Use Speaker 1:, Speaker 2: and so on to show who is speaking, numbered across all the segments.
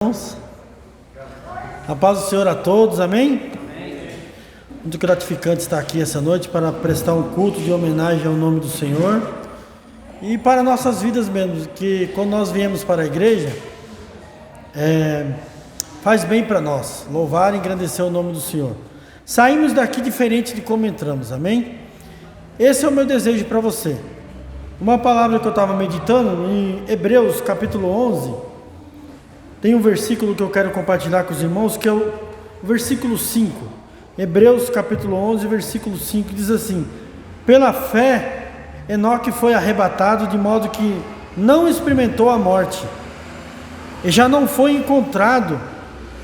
Speaker 1: Irmãos, a paz do Senhor a todos, amém? Muito gratificante estar aqui essa noite para prestar um culto de homenagem ao nome do Senhor e para nossas vidas mesmo, que quando nós viemos para a igreja, faz bem para nós, louvar e engrandecer o nome do Senhor. Saímos daqui diferente de como entramos, amém? Esse é o meu desejo para você. Uma palavra que eu estava meditando em Hebreus capítulo 11, tem um versículo que eu quero compartilhar com os irmãos, que é o versículo 5. Hebreus capítulo 11, versículo 5, diz assim: pela fé, Enoque foi arrebatado de modo que não experimentou a morte, e já não foi encontrado,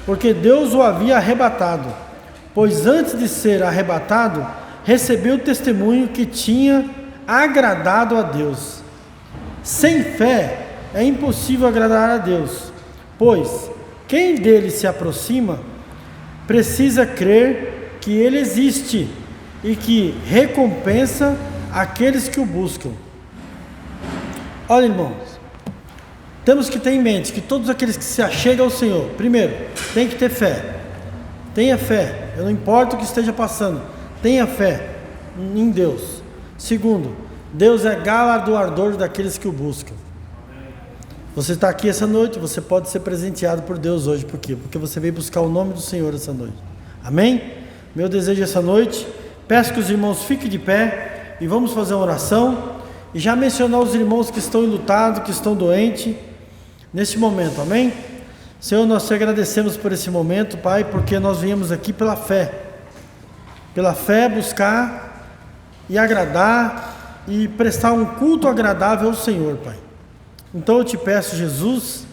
Speaker 1: porque Deus o havia arrebatado, pois antes de ser arrebatado, recebeu o testemunho que tinha agradado a Deus. Sem fé é impossível agradar a Deus, pois quem dele se aproxima precisa crer que ele existe e que recompensa aqueles que o buscam. Olha, irmãos, temos que ter em mente que todos aqueles que se achegam ao Senhor, primeiro, tem que ter fé. Tenha fé, não importa o que esteja passando, tenha fé em Deus. Segundo, Deus é galardoador daqueles que o buscam. Você está aqui essa noite, você pode ser presenteado por Deus hoje. Por quê? Porque você veio buscar o nome do Senhor essa noite. Amém? Meu desejo essa noite, peço que os irmãos fiquem de pé e vamos fazer uma oração e já mencionar os irmãos que estão enlutados, que estão doentes nesse momento. Amém? Senhor, nós te agradecemos por esse momento, Pai, porque nós viemos aqui pela fé buscar e agradar e prestar um culto agradável ao Senhor, Pai. Então eu te peço, Jesus,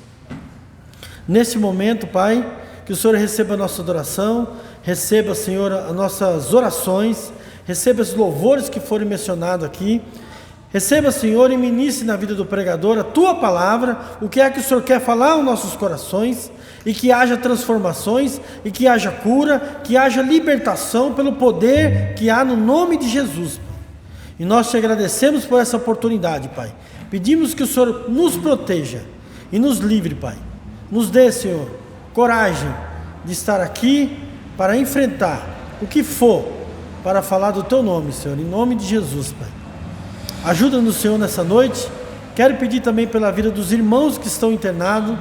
Speaker 1: nesse momento, Pai, que o Senhor receba a nossa adoração, receba, Senhor, as nossas orações, receba os louvores que forem mencionados aqui, receba, Senhor, e ministre na vida do pregador a Tua palavra, o que é que o Senhor quer falar aos nossos corações, e que haja transformações, e que haja cura, que haja libertação pelo poder que há no nome de Jesus, Pai. E nós te agradecemos por essa oportunidade, Pai. Pedimos que o Senhor nos proteja e nos livre, Pai. Nos dê, Senhor, coragem de estar aqui para enfrentar o que for para falar do Teu nome, Senhor, em nome de Jesus, Pai. Ajuda-nos, Senhor, nessa noite. Quero pedir também pela vida dos irmãos que estão internados,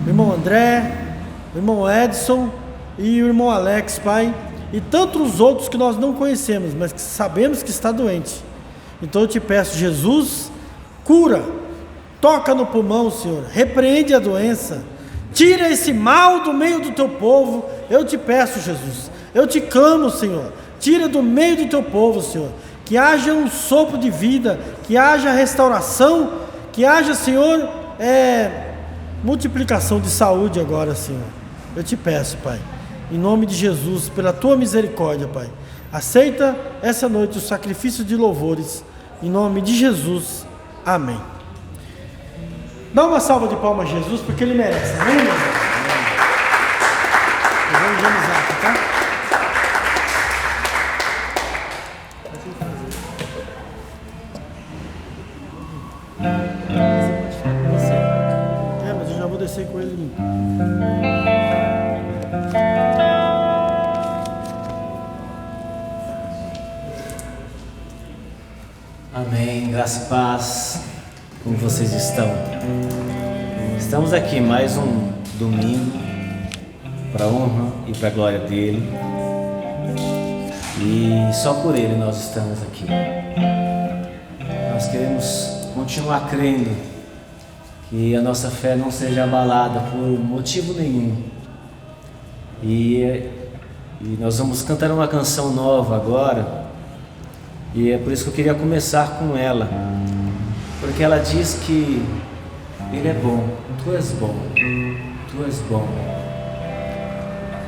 Speaker 1: o irmão André, o irmão Edson e o irmão Alex, Pai, e tantos outros que nós não conhecemos, mas que sabemos que está doente. Então eu te peço, Jesus, cura, toca no pulmão, Senhor, repreende a doença, tira esse mal do meio do Teu povo. Eu te peço, Jesus, eu te clamo, Senhor, tira do meio do Teu povo, Senhor, que haja um sopro de vida, que haja restauração, que haja, Senhor, multiplicação de saúde agora, Senhor. Eu te peço, Pai, em nome de Jesus, pela Tua misericórdia, Pai, aceita essa noite o sacrifício de louvores, em nome de Jesus, amém. Dá uma salva de palmas a Jesus, porque Ele merece, amém, meu irmão? Eu vou evangelizar aqui, tá? Mas eu já vou descer com ele.
Speaker 2: Amém, graça e paz. Como vocês estão? Estamos aqui mais um domingo para a honra e para a glória dele, e só por ele nós estamos aqui. Nós queremos continuar crendo que a nossa fé não seja abalada por motivo nenhum, e nós vamos cantar uma canção nova agora, e é por isso que eu queria começar com ela, porque ela diz que Ele é bom, Tu és bom, Tu és bom.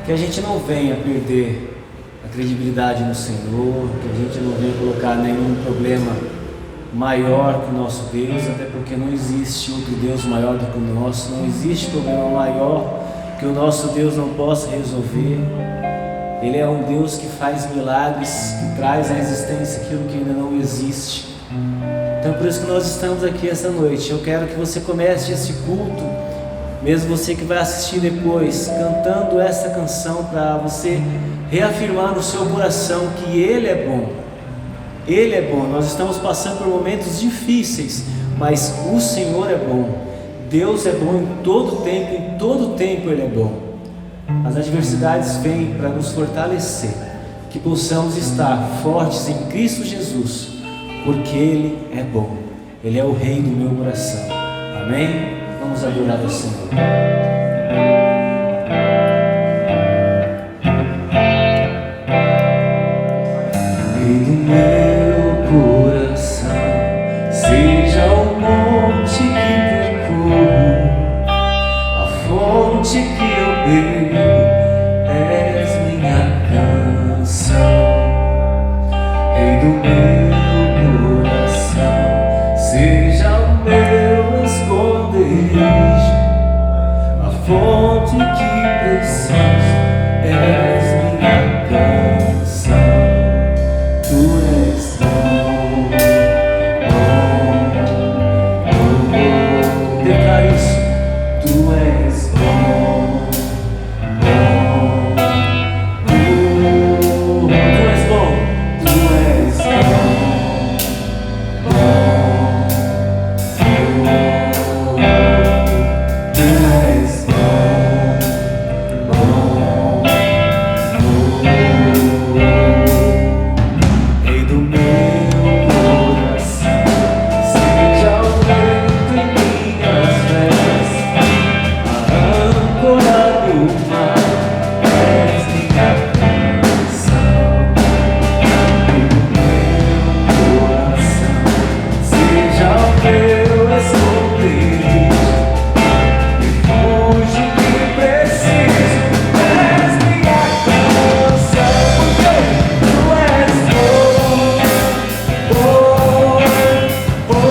Speaker 2: Que a gente não venha perder a credibilidade no Senhor, que a gente não venha colocar nenhum problema maior que o nosso Deus, até porque não existe outro Deus maior do que o nosso, não existe problema maior que o nosso Deus não possa resolver. Ele é um Deus que faz milagres, que traz à existência aquilo que ainda não existe. Então é por isso que nós estamos aqui essa noite. Eu quero que você comece esse culto mesmo você que vai assistir depois, cantando essa canção para você reafirmar no seu coração que Ele é bom. Ele é bom. Nós estamos passando por momentos difíceis, mas o Senhor é bom. Deus é bom em todo tempo Ele é bom. As adversidades vêm para nos fortalecer, que possamos estar fortes em Cristo Jesus, porque Ele é bom. Ele é o Rei do meu coração. Amém? Vamos adorar ao Senhor. Rei do meu coração, seja o monte que percorro, a fonte que eu bebo, és minha canção. Rei do meu coração, seja o meu esconderijo, a fonte que preciso, és minha canção. Tu és bom, declara isso. Tu és bom, tu és bom, tu és Rei do meu coração, seja o vento em minhas velas, a âncora do mar, és minha canção. Rei do meu coração, seja o meu esconderijo, refúgio que preciso, és minha canção. Tu és bom, bom, bom,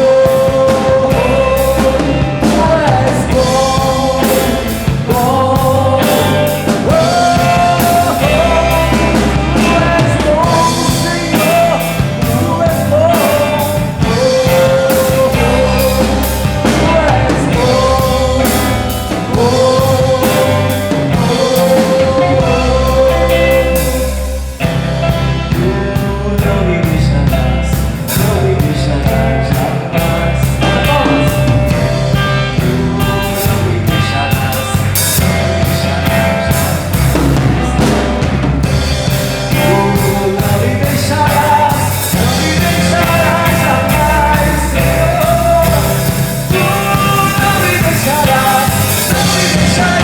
Speaker 2: tu és bom, bom, tu és bom, Senhor, tu és bom, tu não me deixarás jamais. Tu não me deixarás jamais. Tu não me deixarás jamais, Senhor. Tu não me deixarás jamais.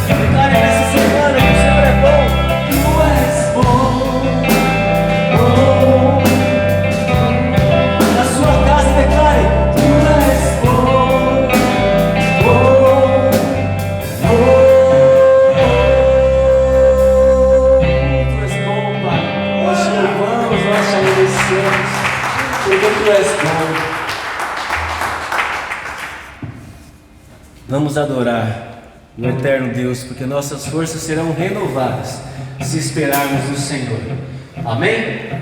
Speaker 2: Declare nessa semana que o Senhor é bom. Tu és bom. Na sua casa declare: tu és bom. Tu és bom, Pai. Nós te louvamos, nós te agradecemos, porque tu és bom. Vamos adorar o eterno Deus, porque nossas forças serão renovadas se esperarmos no Senhor. Amém?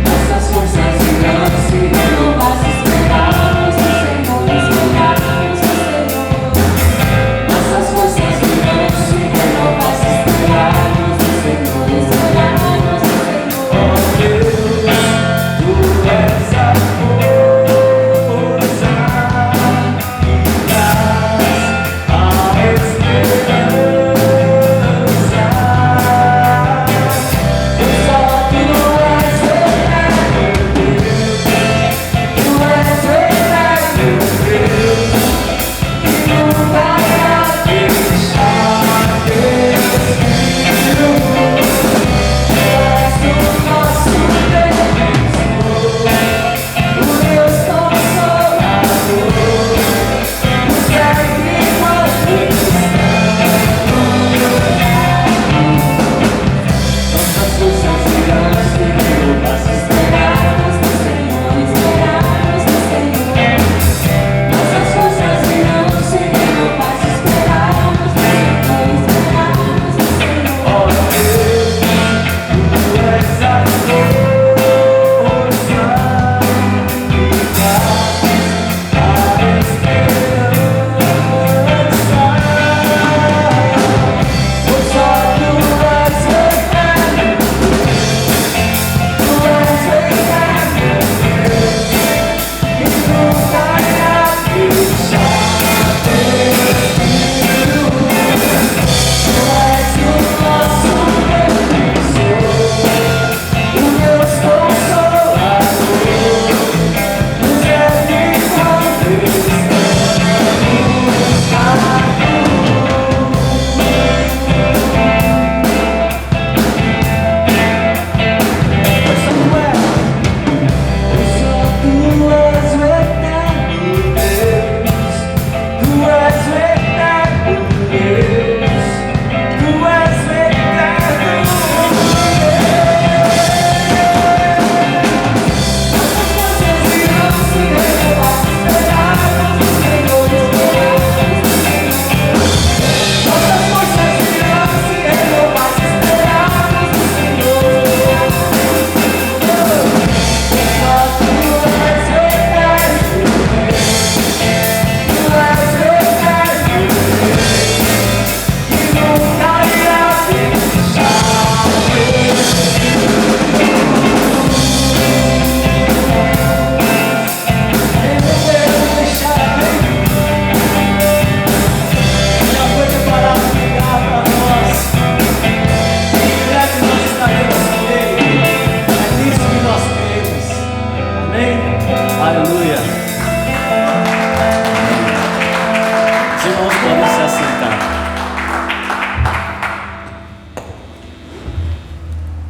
Speaker 3: Nossas forças irão se renovar, se esperarmos no Senhor, esperarmos no Senhor. Nossas forças irão se renovar, se esperarmos no Senhor.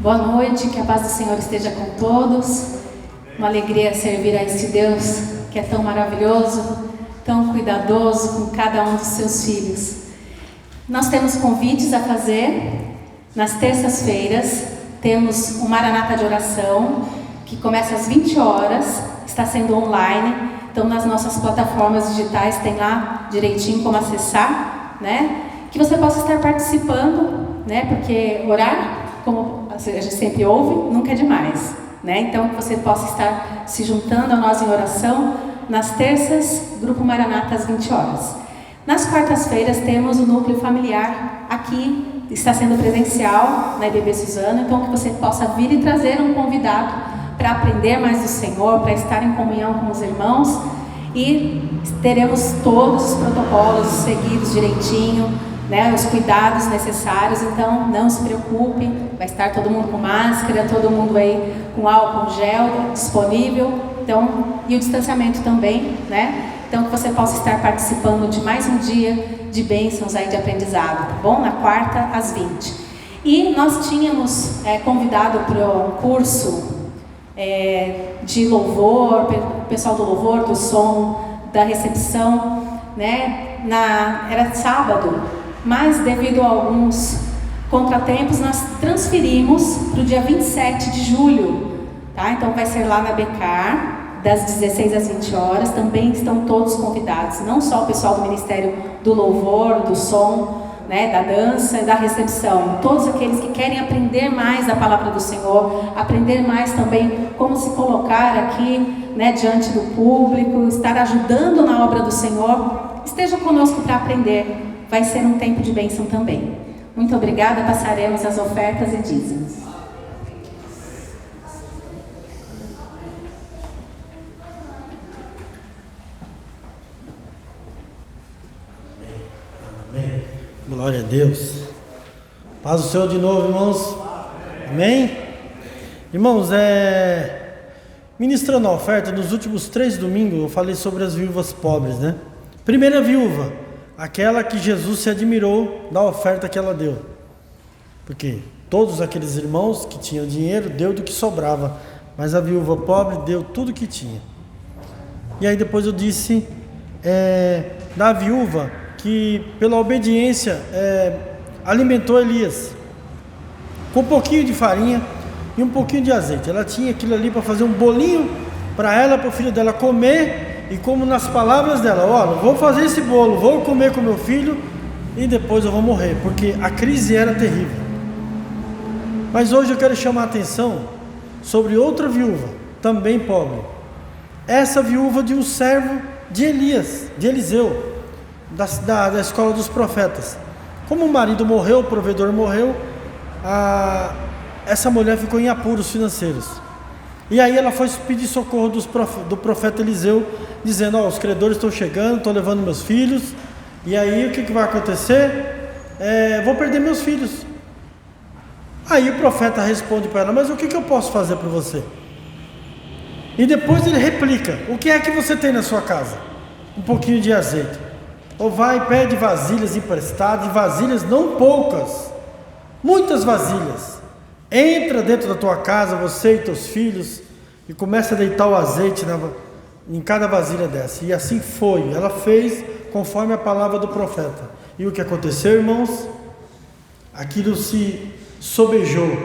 Speaker 4: Boa noite, que a paz do Senhor esteja com todos. Uma alegria servir a este Deus que é tão maravilhoso, tão cuidadoso com cada um dos seus filhos. Nós temos convites a fazer. Nas terças-feiras temos um Maranata de oração, que começa às 20 horas, está sendo online. Então nas nossas plataformas digitais tem lá direitinho como acessar, né? Que você possa estar participando, né? Porque orar, como a gente sempre ouve, nunca é demais, né? Então que você possa estar se juntando a nós em oração nas terças, Grupo Maranata às 20 horas. Nas quartas-feiras temos o núcleo familiar aqui, está sendo presencial na IBB Suzano, então que você possa vir e trazer um convidado para aprender mais do Senhor, para estar em comunhão com os irmãos, e teremos todos os protocolos seguidos direitinho, né, os cuidados necessários. Então não se preocupe, vai estar todo mundo com máscara, todo mundo aí com álcool gel disponível, então, e o distanciamento também, né? Então que você possa estar participando de mais um dia de bênçãos aí de aprendizado, tá bom? Na quarta às 20. E nós tínhamos convidado para um curso de louvor, o pessoal do louvor, do som, da recepção, né? Era sábado, mas devido a alguns contratempos nós transferimos para o dia 27 de julho, tá? Então vai ser lá na Becar, das 16 às 20 horas, também estão todos convidados, não só o pessoal do Ministério do Louvor, do som, né, da dança e da recepção, todos aqueles que querem aprender mais da palavra do Senhor, aprender mais também como se colocar aqui, né, diante do público, estar ajudando na obra do Senhor, esteja conosco para aprender, vai ser um tempo de bênção também. Muito obrigada, passaremos as ofertas e dízimos.
Speaker 1: Glória a Deus. Paz do Senhor de novo, irmãos. Amém? Irmãos, ministrando a oferta, nos últimos 3 domingos eu falei sobre as viúvas pobres, né? Primeira viúva, aquela que Jesus se admirou da oferta que ela deu. Porque todos aqueles irmãos que tinham dinheiro, deu do que sobrava. Mas a viúva pobre deu tudo que tinha. E aí depois eu disse da viúva que pela obediência alimentou Elias com um pouquinho de farinha e um pouquinho de azeite. Ela tinha aquilo ali para fazer um bolinho para ela, para o filho dela comer, e como nas palavras dela, olha, vou fazer esse bolo, vou comer com meu filho e depois eu vou morrer, porque a crise era terrível. Mas hoje eu quero chamar a atenção sobre outra viúva, também pobre, essa viúva de um servo de Elias, de Eliseu, da escola dos profetas. Como o marido morreu, o provedor morreu, essa mulher ficou em apuros financeiros. E aí ela foi pedir socorro do profeta Eliseu, dizendo: os credores estão chegando, estão levando meus filhos, e aí o que vai acontecer? Vou perder meus filhos. Aí o profeta responde para ela: mas o que eu posso fazer para você? E depois ele replica: o que é que você tem na sua casa? Um pouquinho de azeite. Ou vai e pede vasilhas emprestadas, e vasilhas não poucas, muitas vasilhas. Entra dentro da tua casa, você e teus filhos, e começa a deitar o azeite em cada vasilha dessa. E assim foi, ela fez conforme a palavra do profeta. E o que aconteceu, irmãos? Aquilo se sobejou,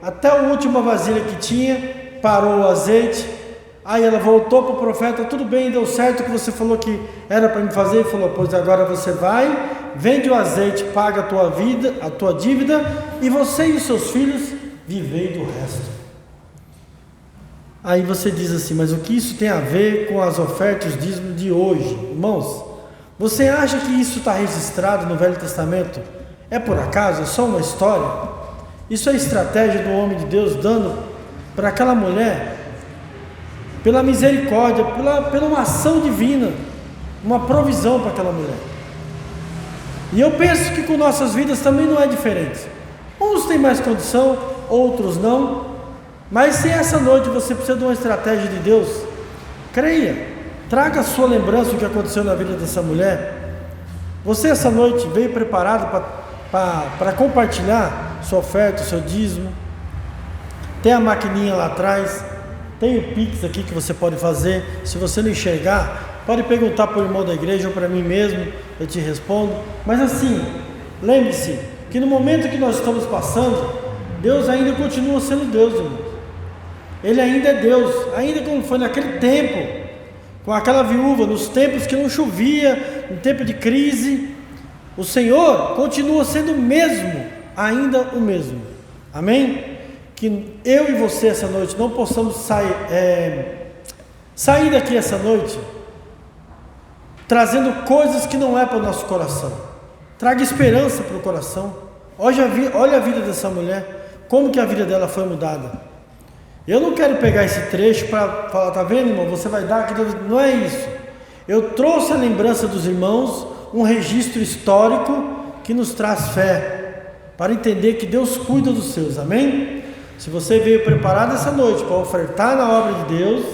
Speaker 1: até a última vasilha que tinha, parou o azeite. Aí ela voltou para o profeta: tudo bem, deu certo o que você falou que era para me fazer. Ele falou: pois agora você vai, vende o azeite, paga a tua dívida, e você e os seus filhos vivei do resto. Aí você diz assim: mas o que isso tem a ver com as ofertas, os dízimos de hoje? Irmãos, você acha que isso está registrado no Velho Testamento? É por acaso? É só uma história? Isso é estratégia do homem de Deus dando para aquela mulher, pela misericórdia, pela uma ação divina, uma provisão para aquela mulher. E eu penso que com nossas vidas também não é diferente. Uns têm mais condição, outros não. Mas se essa noite você precisa de uma estratégia de Deus, creia, traga a sua lembrança do que aconteceu na vida dessa mulher. Você essa noite veio preparado para compartilhar sua oferta, o seu dízimo. Tem a maquininha lá atrás, tem o Pix aqui que você pode fazer. Se você não enxergar, pode perguntar para o irmão da igreja ou para mim mesmo, eu te respondo. Mas assim, lembre-se que no momento que nós estamos passando, Deus ainda continua sendo Deus, irmão. Ele ainda é Deus, ainda como foi naquele tempo, com aquela viúva, nos tempos que não chovia, no tempo de crise, o Senhor continua sendo o mesmo, ainda o mesmo. Amém? Que eu e você essa noite não possamos sair daqui essa noite trazendo coisas que não é para o nosso coração. Traga esperança para o coração. Olha a vida dessa mulher, como que a vida dela foi mudada. Eu não quero pegar esse trecho para falar, tá vendo, irmão, você vai dar aquilo. Não é isso. Eu trouxe a lembrança dos irmãos, um registro histórico que nos traz fé, para entender que Deus cuida dos seus, amém? Se você veio preparado essa noite para ofertar na obra de Deus,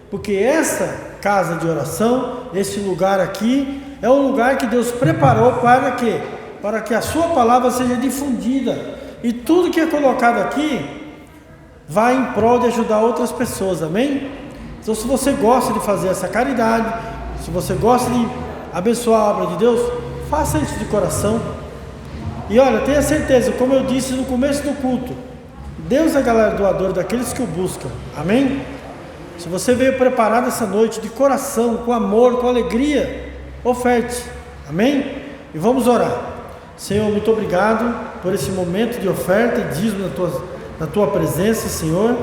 Speaker 1: porque essa casa de oração, esse lugar aqui, é um lugar que Deus preparou para quê? Para que a sua palavra seja difundida, e tudo que é colocado aqui vai em prol de ajudar outras pessoas, amém? Então, se você gosta de fazer essa caridade, se você gosta de abençoar a obra de Deus, faça isso de coração. E olha, tenha certeza, como eu disse no começo do culto, Deus é galardoador daqueles que o buscam, amém? Se você veio preparado essa noite de coração, com amor, com alegria, oferte, amém? E vamos orar. Senhor, muito obrigado por esse momento de oferta e dízimo na tua presença, Senhor,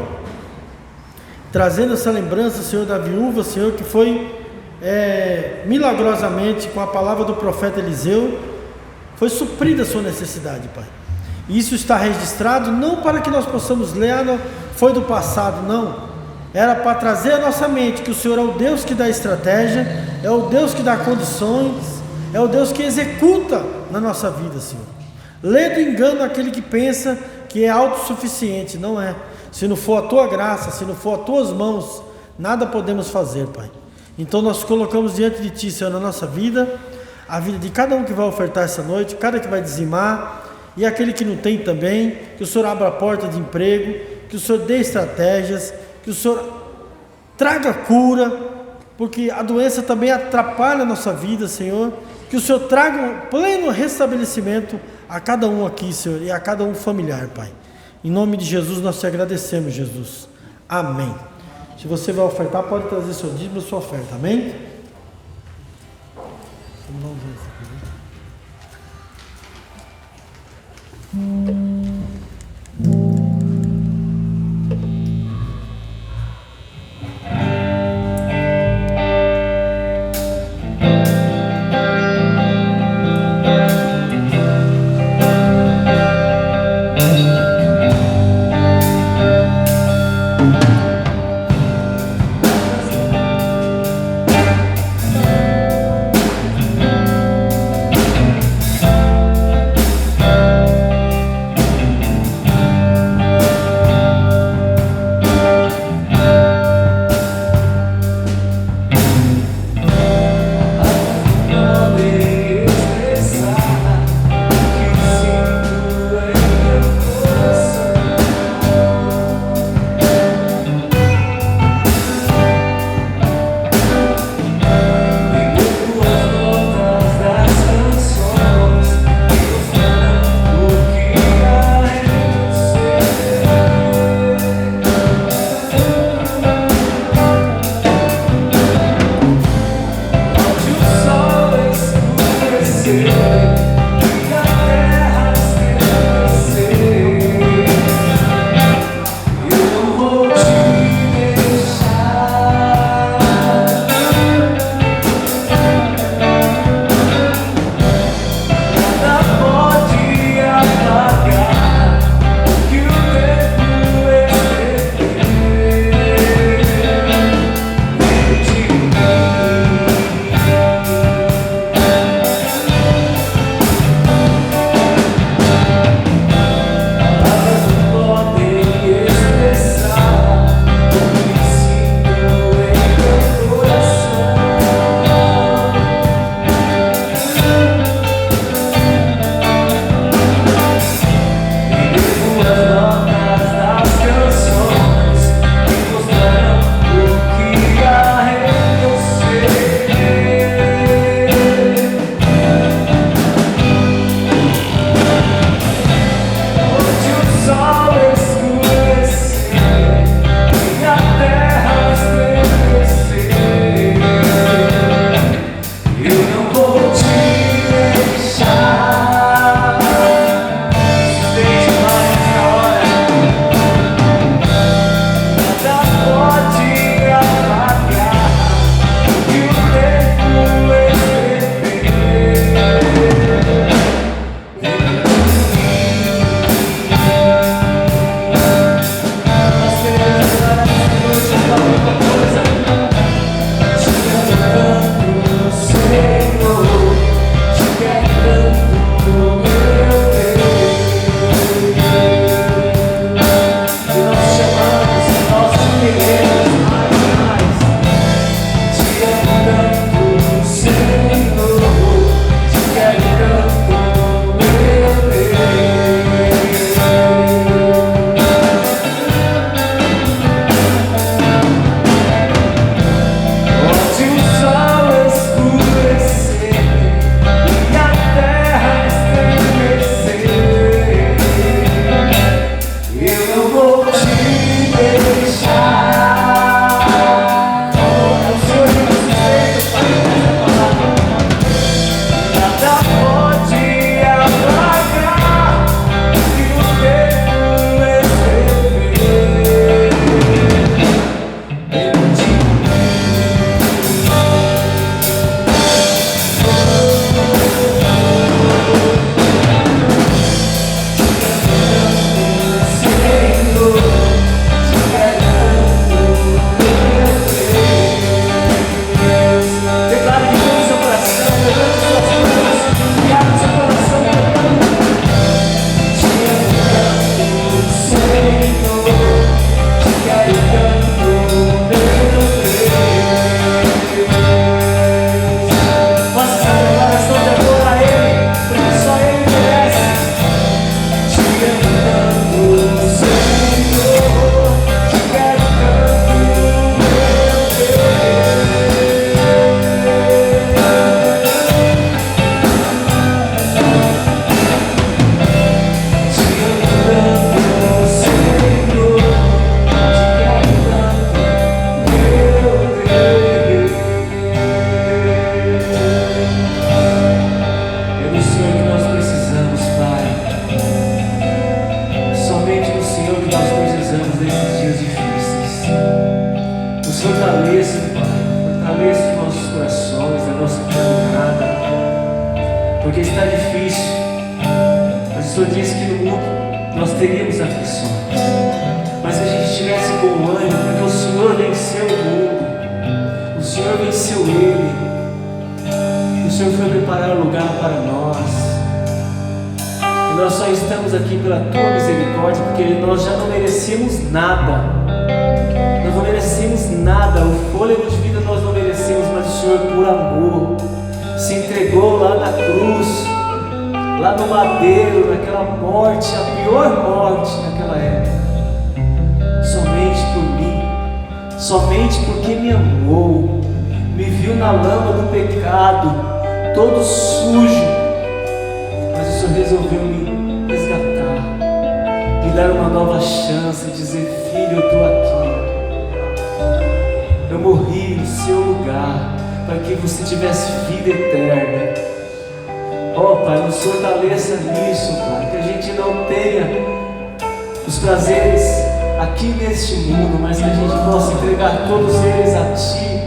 Speaker 1: trazendo essa lembrança, Senhor, da viúva, Senhor, que foi milagrosamente, com a palavra do profeta Eliseu, foi suprida a sua necessidade, Pai. E isso está registrado não para que nós possamos ler, foi do passado, não. Era para trazer à nossa mente que o Senhor é o Deus que dá estratégia, é o Deus que dá condições, é o Deus que executa na nossa vida, Senhor. Lê do engano aquele que pensa que é autossuficiente, não é. Se não for a tua graça, se não for as tuas mãos, nada podemos fazer, Pai. Então nós colocamos diante de Ti, Senhor, na nossa vida, a vida de cada um que vai ofertar essa noite, cada que vai dizimar, e aquele que não tem também, que o Senhor abra a porta de emprego, que o Senhor dê estratégias, que o Senhor traga cura, porque a doença também atrapalha a nossa vida, Senhor, que o Senhor traga um pleno restabelecimento a cada um aqui, Senhor, e a cada um familiar, Pai. Em nome de Jesus nós te agradecemos, Jesus. Amém. Se você vai ofertar, pode trazer seu dízimo e sua oferta, amém? Vamos ver isso aqui.
Speaker 2: Porque está difícil. Mas o Senhor disse que no mundo nós teríamos aflições, mas que a gente tivesse bom ânimo, porque o Senhor venceu o mundo, o Senhor venceu ele, o Senhor foi preparar um lugar para nós. E nós só estamos aqui pela tua misericórdia, porque nós já não merecemos nada. Nós não merecemos nada, o fôlego de vida nós não merecemos, mas o Senhor, por amor, se entregou lá na cruz, lá no madeiro, naquela morte, a pior morte naquela época, somente por mim, somente porque me amou, me viu na lama do pecado, todo sujo, mas o Senhor resolveu me resgatar, me dar uma nova chance, dizer: filho, eu estou aqui, eu morri no seu lugar, para que você tivesse vida eterna. Oh Pai, nos fortaleça nisso, Pai, que a gente não tenha os prazeres aqui neste mundo, mas que a gente possa entregar todos eles a Ti,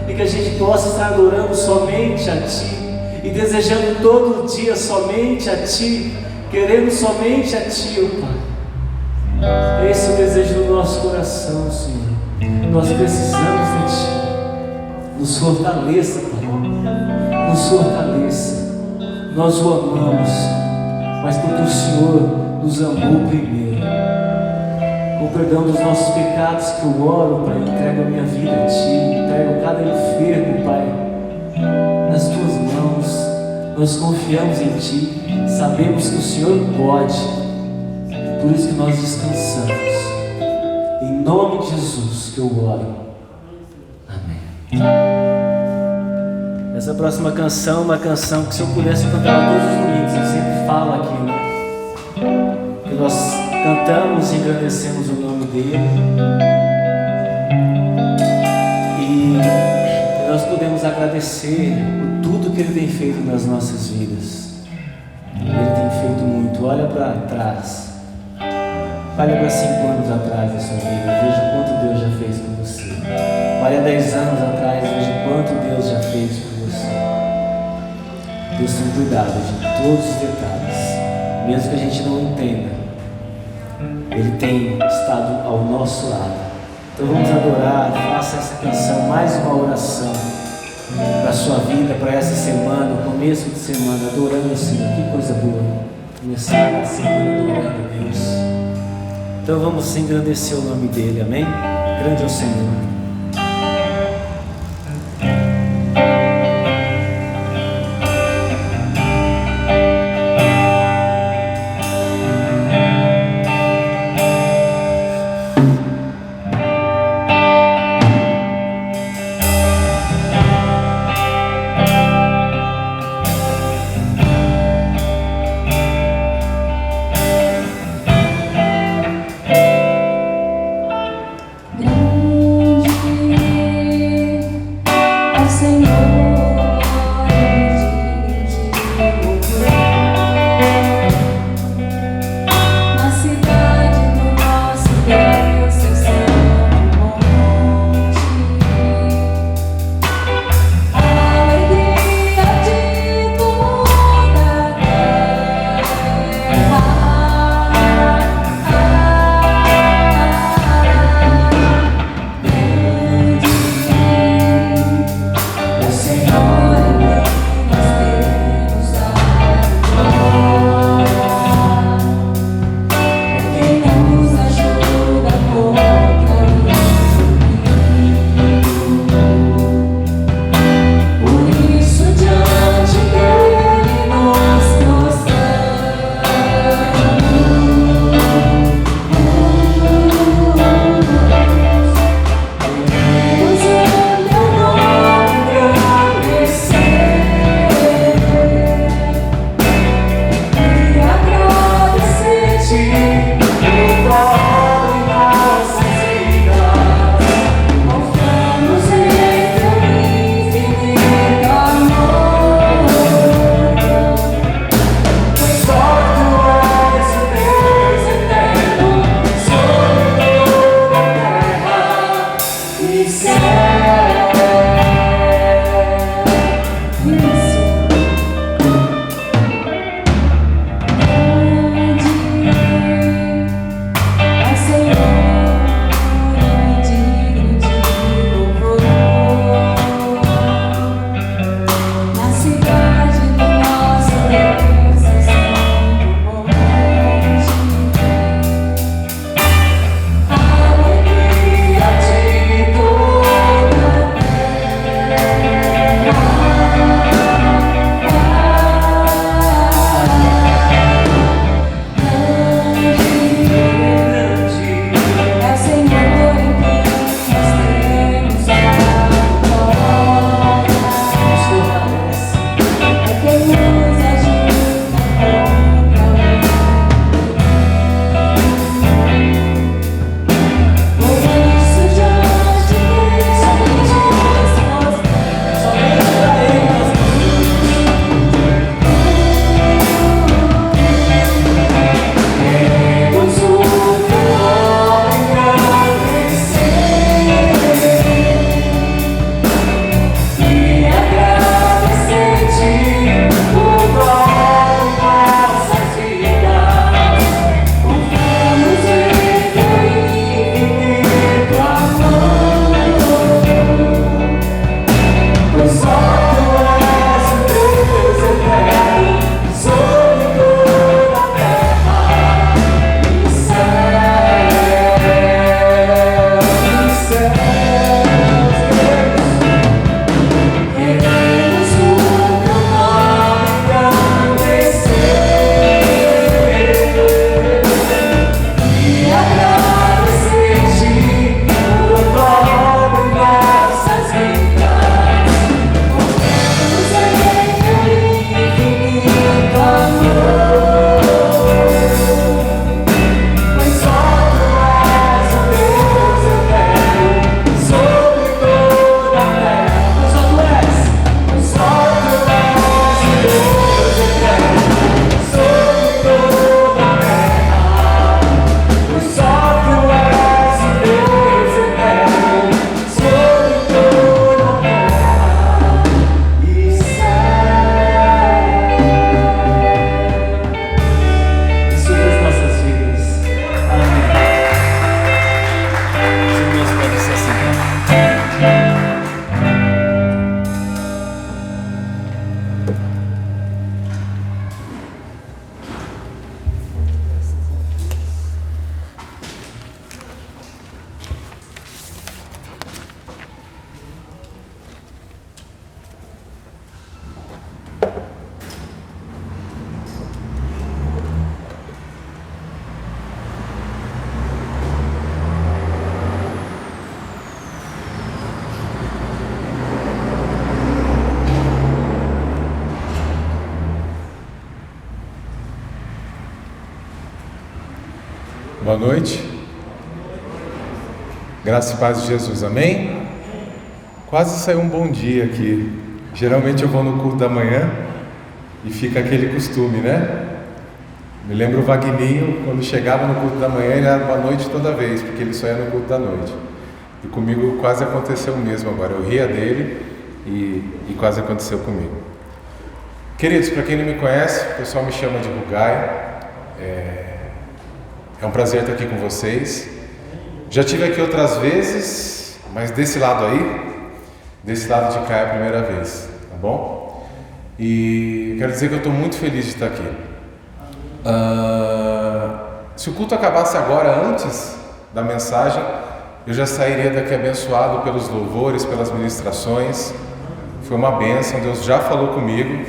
Speaker 2: e que a gente possa estar adorando somente a Ti, e desejando todo dia somente a Ti, querendo somente a Ti, oh Pai. Esse é o desejo do nosso coração, Senhor. Nós precisamos de Ti. Nos fortaleça, Pai, nos fortaleça. Nós o amamos, mas porque o Senhor nos amou primeiro. Com perdão dos nossos pecados que eu oro, Pai, entrego a minha vida a Ti, entrego cada enfermo, Pai, nas Tuas mãos. Nós confiamos em Ti, sabemos que o Senhor pode, por isso que nós descansamos. Em nome de Jesus que eu oro. Essa próxima canção é uma canção que, se eu pudesse cantar todos os domingos, eu sempre falo aqui, né? Que nós cantamos e agradecemos o nome dele, e nós podemos agradecer por tudo que ele tem feito nas nossas vidas. Ele tem feito muito. Olha para trás, olha para 5 anos atrás da sua vida, veja quanto Deus já fez por você. Olha 10 anos atrás, veja quanto Deus já fez por você. Deus tem cuidado de todos os detalhes, mesmo que a gente não entenda. Ele tem estado ao nosso lado. Então vamos adorar, faça essa canção, mais uma oração para a sua vida, para essa semana, o começo de semana, adorando o Senhor. Que coisa boa, começar a semana adorando a Deus. Então vamos engrandecer o nome dele, amém? Grande é o Senhor.
Speaker 3: Grande
Speaker 5: Boa noite. Graça e paz de Jesus, amém? Quase saiu um bom dia aqui. Geralmente eu vou no culto da manhã e fica aquele costume, né? Me lembro o Vagninho, quando chegava no culto da manhã, ele era boa noite toda vez, porque ele só ia no culto da noite. E comigo quase aconteceu o mesmo agora. Eu ria dele e quase aconteceu comigo. Queridos, para quem não me conhece, o pessoal me chama de Rugai. É um prazer estar aqui com vocês. Já estive aqui outras vezes, mas desse lado de cá é a primeira vez, tá bom? E quero dizer que eu estou muito feliz de estar aqui. Se o culto acabasse agora, antes da mensagem, eu já sairia daqui abençoado pelos louvores, pelas ministrações. Foi uma bênção, Deus já falou comigo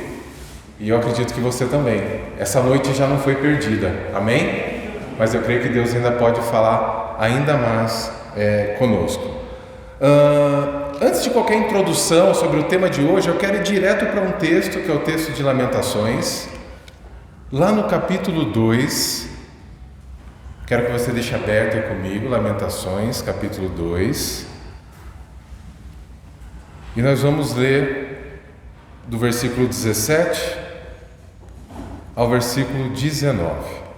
Speaker 5: e eu acredito que você também. Essa noite já não foi perdida, amém? Mas eu creio que Deus ainda pode falar ainda mais conosco. Antes de qualquer introdução sobre o tema de hoje, eu quero ir direto para um texto, que é o texto de Lamentações, lá no capítulo 2. Quero que você deixe aberto aí comigo, Lamentações, capítulo 2. E nós vamos ler do versículo 17 ao versículo 19.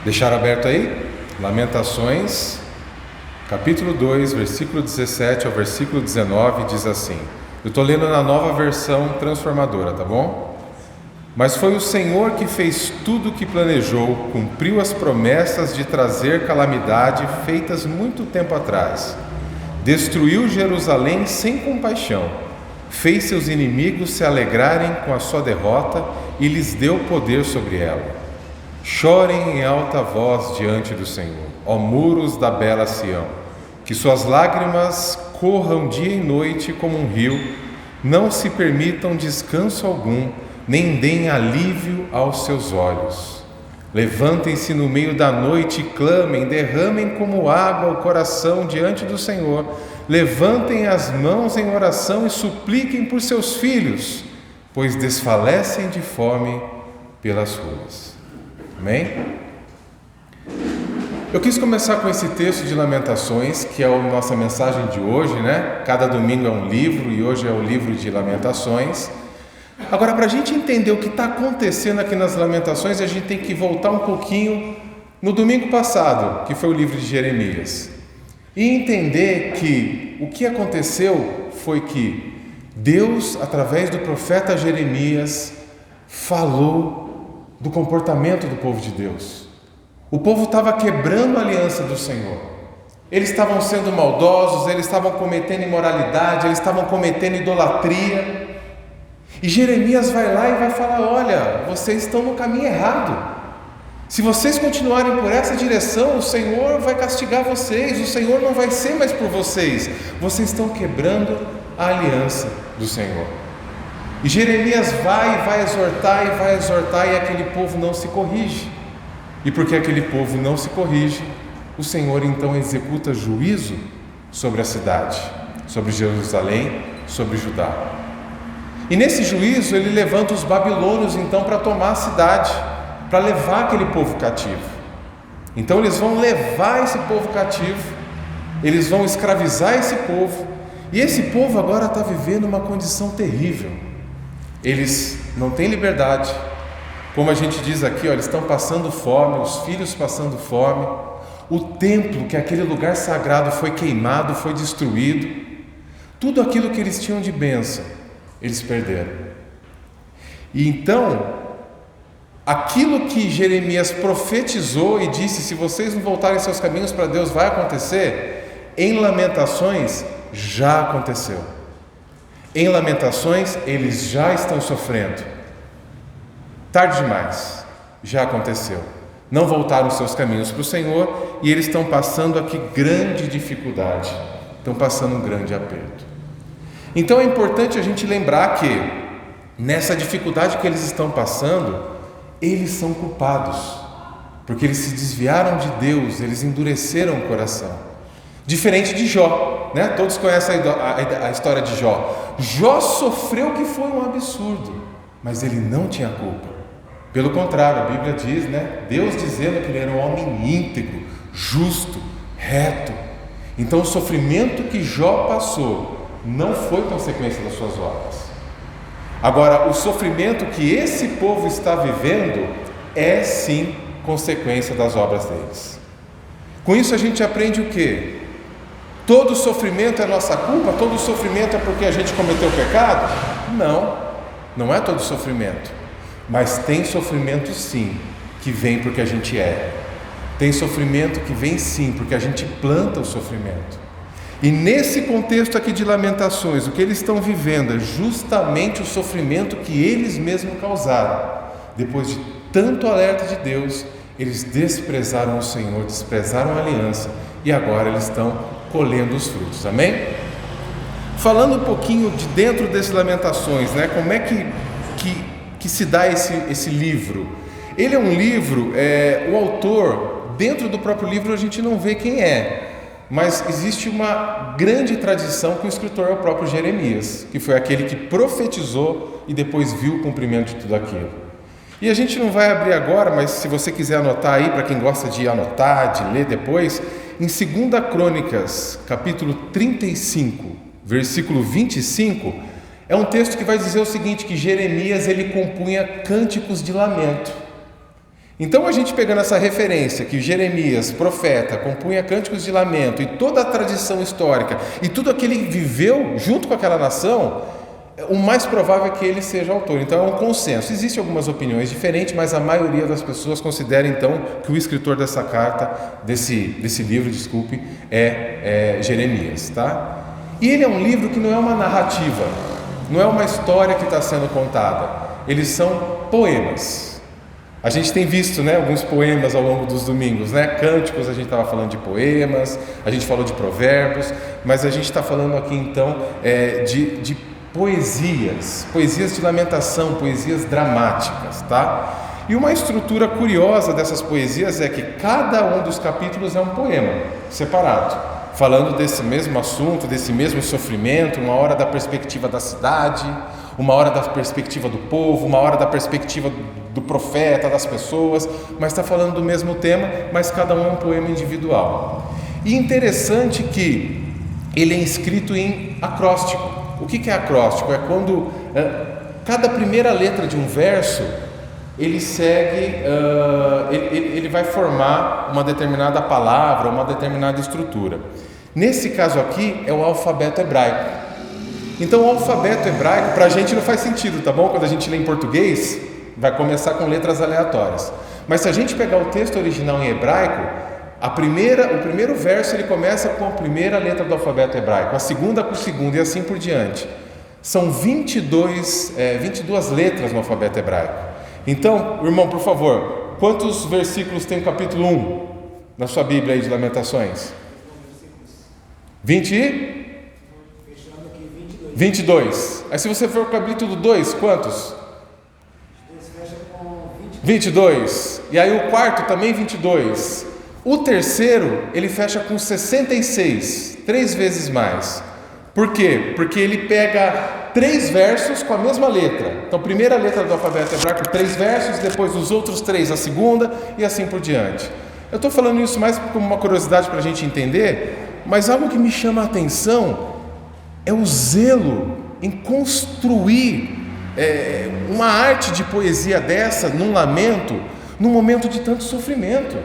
Speaker 5: Deixar aberto aí? Lamentações, capítulo 2, versículo 17 ao versículo 19, diz assim. Eu estou lendo na nova versão transformadora, tá bom? Mas foi o Senhor que fez tudo o que planejou, cumpriu as promessas de trazer calamidade feitas muito tempo atrás. Destruiu Jerusalém sem compaixão, fez seus inimigos se alegrarem com a sua derrota e lhes deu poder sobre ela. Chorem em alta voz diante do Senhor, ó muros da bela Sião, que suas lágrimas corram dia e noite como um rio, não se permitam descanso algum, nem deem alívio aos seus olhos. Levantem-se no meio da noite e clamem, derramem como água o coração diante do Senhor, levantem as mãos em oração e supliquem por seus filhos, pois desfalecem de fome pelas ruas. Amém? Eu quis começar com esse texto de Lamentações, que é a nossa mensagem de hoje, né? Cada domingo é um livro e hoje é o livro de Lamentações. Agora, para a gente entender o que está acontecendo aqui nas Lamentações, a gente tem que voltar um pouquinho no domingo passado, que foi o livro de Jeremias, e entender que o que aconteceu foi que Deus, através do profeta Jeremias, falou do comportamento do povo de Deus. O povo estava quebrando a aliança do Senhor. Eles estavam sendo maldosos, eles estavam cometendo imoralidade, eles estavam cometendo idolatria. E Jeremias vai lá e vai falar: olha, vocês estão no caminho errado. Se vocês continuarem por essa direção, o Senhor vai castigar vocês, o Senhor não vai ser mais por vocês. Vocês estão quebrando a aliança do Senhor. E Jeremias vai exortar e aquele povo não se corrige. E porque aquele povo não se corrige, o Senhor então executa juízo sobre a cidade, sobre Jerusalém, sobre Judá. E nesse juízo ele levanta os babilônios então para tomar a cidade, para levar aquele povo cativo. Então eles vão levar esse povo cativo, eles vão escravizar esse povo, e esse povo agora está vivendo uma condição terrível. Eles não têm liberdade, como a gente diz aqui, eles estão passando fome, os filhos passando fome, o templo, que é aquele lugar sagrado, foi queimado, foi destruído, tudo aquilo que eles tinham de bênção, eles perderam. E então, aquilo que Jeremias profetizou e disse: se vocês não voltarem seus caminhos para Deus, vai acontecer, em Lamentações já aconteceu. Em Lamentações, eles já estão sofrendo. Tarde demais, já aconteceu. Não voltaram seus caminhos para o Senhor e eles estão passando aqui grande dificuldade, estão passando um grande aperto. Então é importante a gente lembrar que nessa dificuldade que eles estão passando, eles são culpados, porque eles se desviaram de Deus, eles endureceram o coração. Diferente de Jó, né? Todos conhecem a história de Jó. Jó sofreu que foi um absurdo, mas ele não tinha culpa. Pelo contrário, a Bíblia diz, né? Deus dizendo que ele era um homem íntegro, justo, reto. Então o sofrimento que Jó passou não foi consequência das suas obras. Agora, o sofrimento que esse povo está vivendo é sim consequência das obras deles. Com isso a gente aprende o quê? Todo sofrimento é nossa culpa? Todo sofrimento é porque a gente cometeu pecado? Não, não é todo sofrimento. Mas tem sofrimento sim, que vem porque a gente é. Tem sofrimento que vem sim, porque a gente planta o sofrimento. E nesse contexto aqui de Lamentações, o que eles estão vivendo é justamente o sofrimento que eles mesmos causaram. Depois de tanto alerta de Deus, eles desprezaram o Senhor, desprezaram a aliança, e agora eles estão colhendo os frutos, amém? Falando um pouquinho de dentro desses Lamentações, né? Como é que se dá esse livro? Ele é um livro, o autor, dentro do próprio livro a gente não vê quem é, mas existe uma grande tradição que o escritor é o próprio Jeremias, que foi aquele que profetizou e depois viu o cumprimento de tudo aquilo. E a gente não vai abrir agora, mas se você quiser anotar aí, para quem gosta de anotar, de ler depois, em 2 Crônicas, capítulo 35, versículo 25, é um texto que vai dizer o seguinte, que Jeremias ele compunha cânticos de lamento. Então a gente pegando essa referência, que Jeremias, profeta, compunha cânticos de lamento, e toda a tradição histórica, e tudo aquilo que ele viveu junto com aquela nação, o mais provável é que ele seja autor. Então é um consenso. Existem algumas opiniões diferentes, mas a maioria das pessoas considera então que o escritor dessa carta, desse livro, é Jeremias, tá? E ele é um livro que não é uma narrativa, não é uma história que está sendo contada. Eles são poemas. A gente tem visto, né, alguns poemas ao longo dos domingos, né? Cânticos, a gente estava falando de poemas, a gente falou de provérbios, mas a gente está falando aqui então de poesias de lamentação, poesias dramáticas, tá? E uma estrutura curiosa dessas poesias é que cada um dos capítulos é um poema separado, falando desse mesmo assunto, desse mesmo sofrimento, uma hora da perspectiva da cidade, uma hora da perspectiva do povo, uma hora da perspectiva do profeta, das pessoas, mas está falando do mesmo tema, mas cada um é um poema individual. E interessante que ele é escrito em acróstico. O que é acróstico? É quando cada primeira letra de um verso ele segue, ele vai formar uma determinada palavra, uma determinada estrutura. Nesse caso aqui é o alfabeto hebraico. Então o alfabeto hebraico para a gente não faz sentido, tá bom? Quando a gente lê em português vai começar com letras aleatórias, mas se a gente pegar o texto original em hebraico, o primeiro verso ele começa com a primeira letra do alfabeto hebraico, a segunda com o segundo e assim por diante. São 22 letras no alfabeto hebraico. Então, irmão, por favor, quantos versículos tem o capítulo 1 na sua Bíblia aí de Lamentações? 22. Aí se você for o capítulo 2, quantos? 22. E aí o quarto também 22. O terceiro, ele fecha com 66, 3 vezes mais. Por quê? Porque ele pega 3 versos com a mesma letra. Então, primeira letra do alfabeto hebraico, 3 versos, depois os outros 3, a segunda, e assim por diante. Eu estou falando isso mais como uma curiosidade para a gente entender, mas algo que me chama a atenção é o zelo em construir uma arte de poesia dessa, num lamento, num momento de tanto sofrimento.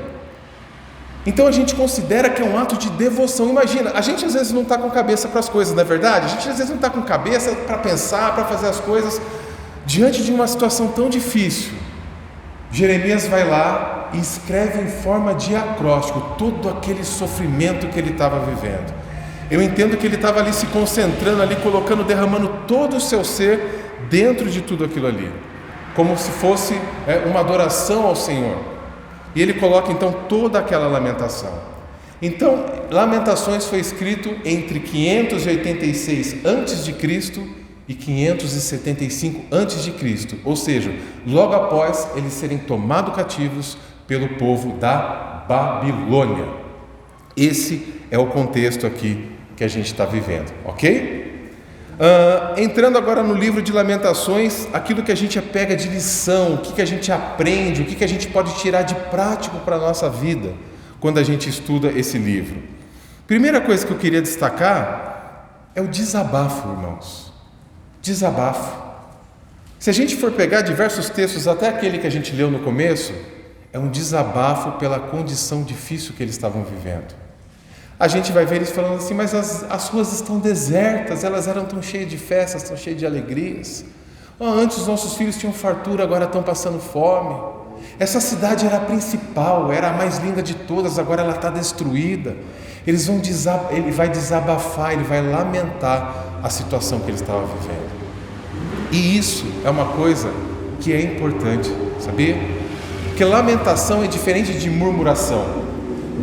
Speaker 5: Então a gente considera que é um ato de devoção. Imagina, a gente às vezes não está com cabeça para as coisas, não é verdade? A gente às vezes não está com cabeça para pensar, para fazer as coisas diante de uma situação tão difícil. Jeremias vai lá e escreve em forma de acróstico todo aquele sofrimento que ele estava vivendo. Eu entendo que ele estava ali se concentrando, ali colocando, derramando todo o seu ser dentro de tudo aquilo ali, como se fosse uma adoração ao Senhor. E ele coloca então toda aquela lamentação. Então, Lamentações foi escrito entre 586 a.C. e 575 a.C., ou seja, logo após eles serem tomados cativos pelo povo da Babilônia. Esse é o contexto aqui que a gente está vivendo, ok? Entrando agora no livro de Lamentações, aquilo que a gente pega de lição, o que a gente aprende, o que a gente pode tirar de prático para a nossa vida quando a gente estuda esse livro. Primeira coisa que eu queria destacar é o desabafo, irmãos. Desabafo. Se a gente for pegar diversos textos, até aquele que a gente leu no começo, é um desabafo pela condição difícil que eles estavam vivendo. A gente vai ver eles falando assim, mas as ruas estão desertas, elas eram tão cheias de festas, tão cheias de alegrias. Antes os nossos filhos tinham fartura, agora estão passando fome. Essa cidade era a principal, era a mais linda de todas, agora ela está destruída. Ele vai desabafar, ele vai lamentar a situação que ele estava vivendo. E isso é uma coisa que é importante, sabia? Porque lamentação é diferente de murmuração.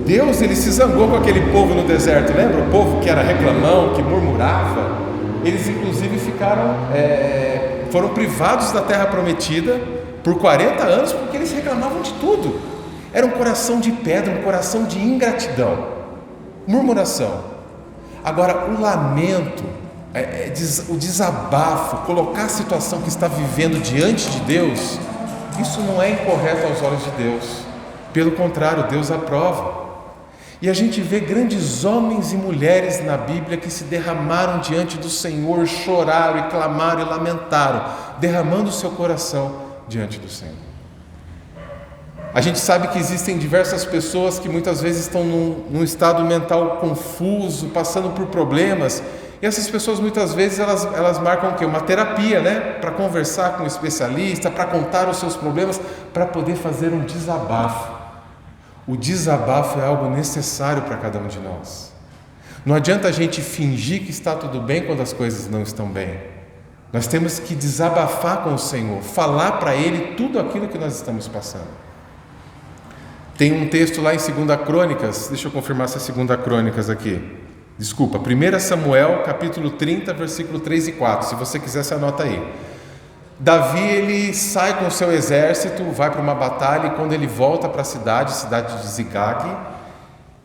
Speaker 5: Deus, ele se zangou com aquele povo no deserto, lembra? O povo que era reclamão, que murmurava. Eles inclusive foram privados da terra prometida por 40 anos porque eles reclamavam de tudo. Era um coração de pedra, um coração de ingratidão, murmuração. Agora o lamento, o desabafo, colocar a situação que está vivendo diante de Deus, isso não é incorreto aos olhos de Deus. Pelo contrário, Deus aprova. E a gente vê grandes homens e mulheres na Bíblia que se derramaram diante do Senhor, choraram e clamaram e lamentaram, derramando o seu coração diante do Senhor. A gente sabe que existem diversas pessoas que muitas vezes estão num estado mental confuso, passando por problemas, e essas pessoas muitas vezes elas marcam o quê? Uma terapia, né? Para conversar com um especialista, para contar os seus problemas, para poder fazer um desabafo. O desabafo é algo necessário para cada um de nós. Não adianta a gente fingir que está tudo bem quando as coisas não estão bem. Nós temos que desabafar com o Senhor, falar para Ele tudo aquilo que nós estamos passando. Tem um texto lá em 2 Crônicas, deixa eu confirmar se é 2 Crônicas aqui. Desculpa, 1 Samuel, capítulo 30, versículo 3 e 4. Se você quiser, você anota aí. Davi, ele sai com o seu exército, vai para uma batalha, e quando ele volta para a cidade de Ziglag,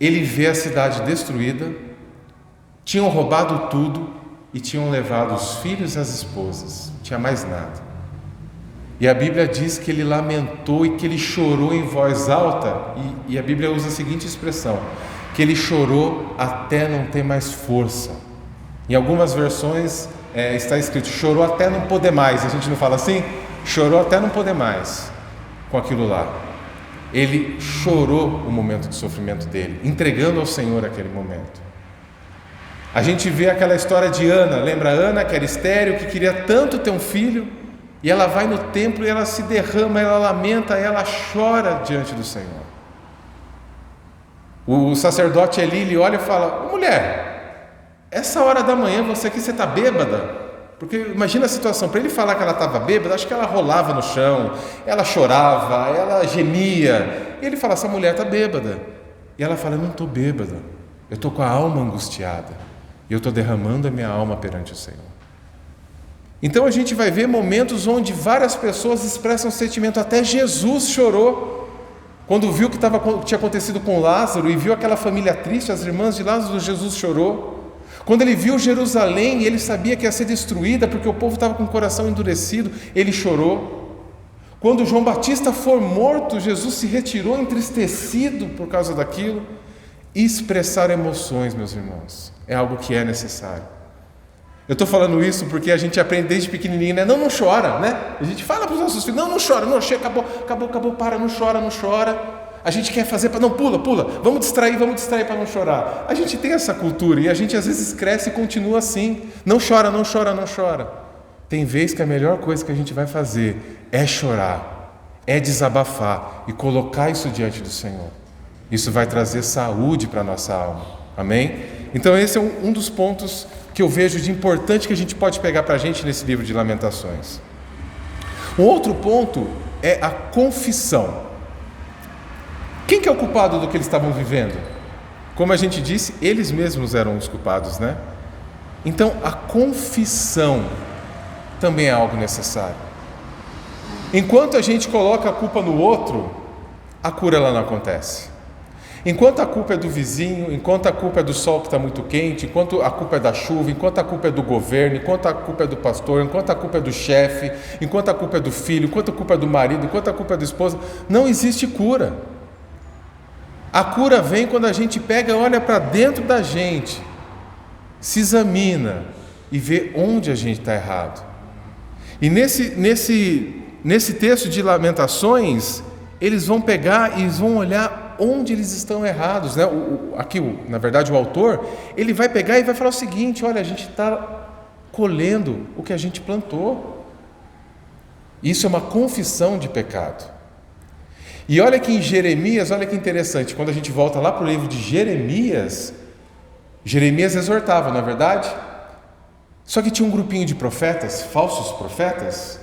Speaker 5: ele vê a cidade destruída, tinham roubado tudo e tinham levado os filhos e as esposas, não tinha mais nada. E a Bíblia diz que ele lamentou e que ele chorou em voz alta, e a Bíblia usa a seguinte expressão, que ele chorou até não ter mais força. Em algumas versões está escrito, chorou até não poder mais. A gente não fala assim? Chorou até não poder mais com aquilo lá. Ele chorou o momento de sofrimento dele, entregando ao Senhor aquele momento. A gente vê aquela história de Ana, lembra Ana, que era estéril, que queria tanto ter um filho, e ela vai no templo e ela se derrama, ela lamenta, ela chora diante do Senhor. O sacerdote Eli, ele olha e fala, mulher, essa hora da manhã você está bêbada? Porque imagina a situação, para ele falar que ela estava bêbada, acho que ela rolava no chão, ela chorava, ela gemia, e ele fala, essa mulher está bêbada. E ela fala, eu não estou bêbada, eu estou com a alma angustiada, e eu estou derramando a minha alma perante o Senhor. Então a gente vai ver momentos onde várias pessoas expressam sentimento, até Jesus chorou, quando viu o que tinha acontecido com Lázaro, e viu aquela família triste, as irmãs de Lázaro, Jesus chorou. Quando ele viu Jerusalém, e ele sabia que ia ser destruída, porque o povo estava com o coração endurecido, ele chorou. Quando João Batista for morto, Jesus se retirou entristecido por causa daquilo. Expressar emoções, meus irmãos, é algo que é necessário. Eu estou falando isso porque a gente aprende desde pequenininho, né? Não chora, né? A gente fala para os nossos filhos, não chora, não, chega, acabou, para, não chora. A gente quer fazer para, não, pula, vamos distrair para não chorar. A gente tem essa cultura e a gente às vezes cresce e continua assim, não chora. Tem vezes que a melhor coisa que a gente vai fazer é chorar, é desabafar e colocar isso diante do Senhor. Isso vai trazer saúde para a nossa alma, amém? Então esse é um dos pontos que eu vejo de importante que a gente pode pegar para a gente nesse livro de Lamentações. Um outro ponto é a confissão. Quem que é o culpado do que eles estavam vivendo? Como a gente disse, eles mesmos eram os culpados, né? Então, a confissão também é algo necessário. Enquanto a gente coloca a culpa no outro, a cura ela não acontece. Enquanto a culpa é do vizinho, enquanto a culpa é do sol que está muito quente, enquanto a culpa é da chuva, enquanto a culpa é do governo, enquanto a culpa é do pastor, enquanto a culpa é do chefe, enquanto a culpa é do filho, enquanto a culpa é do marido, enquanto a culpa é da esposa, não existe cura. A cura vem quando a gente pega, olha para dentro da gente, se examina e vê onde a gente está errado. E nesse texto de Lamentações, eles vão pegar e eles vão olhar onde eles estão errados, né? Na verdade, o autor, ele vai pegar e vai falar o seguinte: olha, a gente está colhendo o que a gente plantou. Isso é uma confissão de pecado. E olha que em Jeremias, olha que interessante, quando a gente volta lá para o livro de Jeremias, Jeremias exortava, não é verdade? Só que tinha um grupinho de profetas, falsos profetas,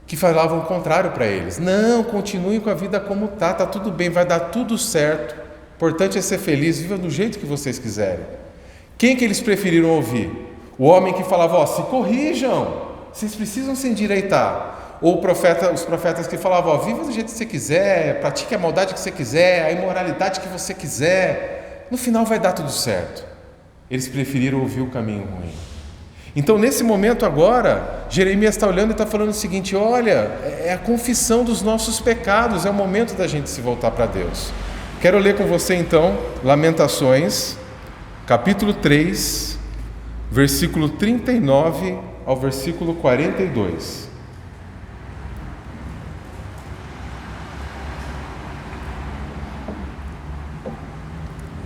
Speaker 5: que falavam o contrário para eles. Não, continuem com a vida como está tudo bem, vai dar tudo certo. O importante é ser feliz, viva do jeito que vocês quiserem. Quem que eles preferiram ouvir? O homem que falava, se corrijam, vocês precisam se endireitar. Ou os profetas que falavam, viva do jeito que você quiser, pratique a maldade que você quiser, a imoralidade que você quiser. No final vai dar tudo certo. Eles preferiram ouvir o caminho ruim. Então, nesse momento agora, Jeremias está olhando e está falando o seguinte: olha, é a confissão dos nossos pecados, é o momento da gente se voltar para Deus. Quero ler com você então, Lamentações, capítulo 3, versículo 39 ao versículo 42.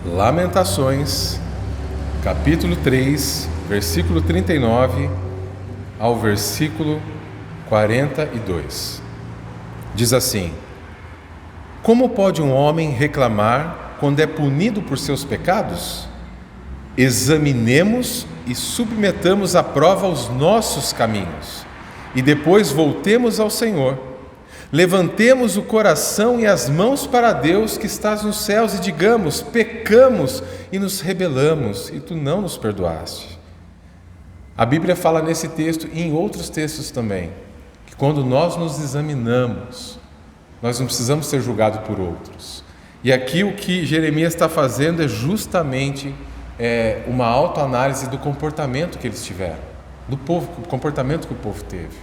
Speaker 5: Lamentações, capítulo 3, versículo 39 ao versículo 42. Diz assim: como pode um homem reclamar quando é punido por seus pecados? Examinemos e submetamos à prova os nossos caminhos, e depois voltemos ao Senhor. Levantemos o coração e as mãos para Deus que estás nos céus e digamos: pecamos e nos rebelamos, e tu não nos perdoaste. A Bíblia fala nesse texto e em outros textos também, que quando nós nos examinamos, nós não precisamos ser julgados por outros. E aqui o que Jeremias está fazendo é justamente uma autoanálise do comportamento que eles tiveram, do comportamento que o povo teve.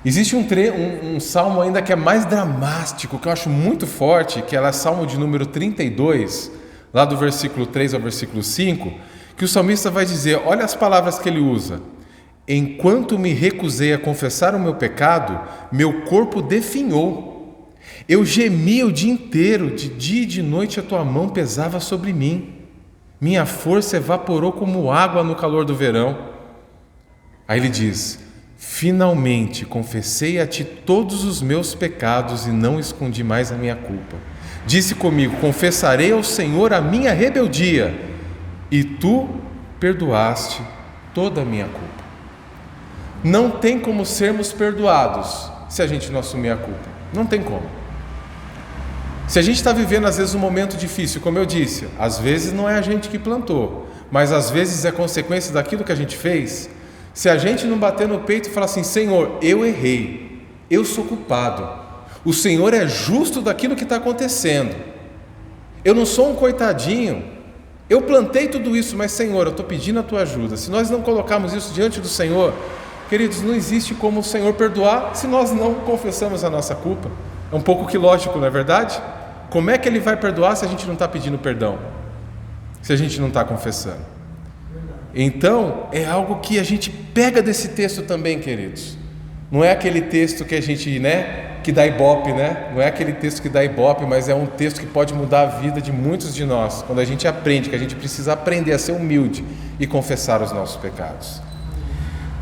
Speaker 5: Existe um salmo ainda que é mais dramático, que eu acho muito forte, que é o salmo de número 32, lá do versículo 3 ao versículo 5, que o salmista vai dizer, olha as palavras que ele usa: enquanto me recusei a confessar o meu pecado, meu corpo definhou. Eu gemia o dia inteiro, de dia e de noite a tua mão pesava sobre mim. Minha força evaporou como água no calor do verão. Aí ele diz: finalmente confessei a ti todos os meus pecados e não escondi mais a minha culpa. Disse comigo: confessarei ao Senhor a minha rebeldia, e tu perdoaste toda a minha culpa. Não tem como sermos perdoados se a gente não assumir a culpa. Não tem como. Se a gente está vivendo às vezes um momento difícil, como eu disse, às vezes não é a gente que plantou, mas às vezes é consequência daquilo que a gente fez. Se a gente não bater no peito e falar assim: Senhor, eu errei, eu sou culpado, o Senhor é justo daquilo que está acontecendo, eu não sou um coitadinho, eu plantei tudo isso, mas Senhor, eu estou pedindo a tua ajuda. Se nós não colocarmos isso diante do Senhor, queridos, não existe como o Senhor perdoar se nós não confessamos a nossa culpa. É um pouco que lógico, não é verdade? Como é que Ele vai perdoar se a gente não está pedindo perdão? Se a gente não está confessando? Então, é algo que a gente pega desse texto também, queridos. Não é aquele texto que a gente, que dá ibope, Não é aquele texto que dá ibope, mas é um texto que pode mudar a vida de muitos de nós, quando a gente aprende que a gente precisa aprender a ser humilde e confessar os nossos pecados.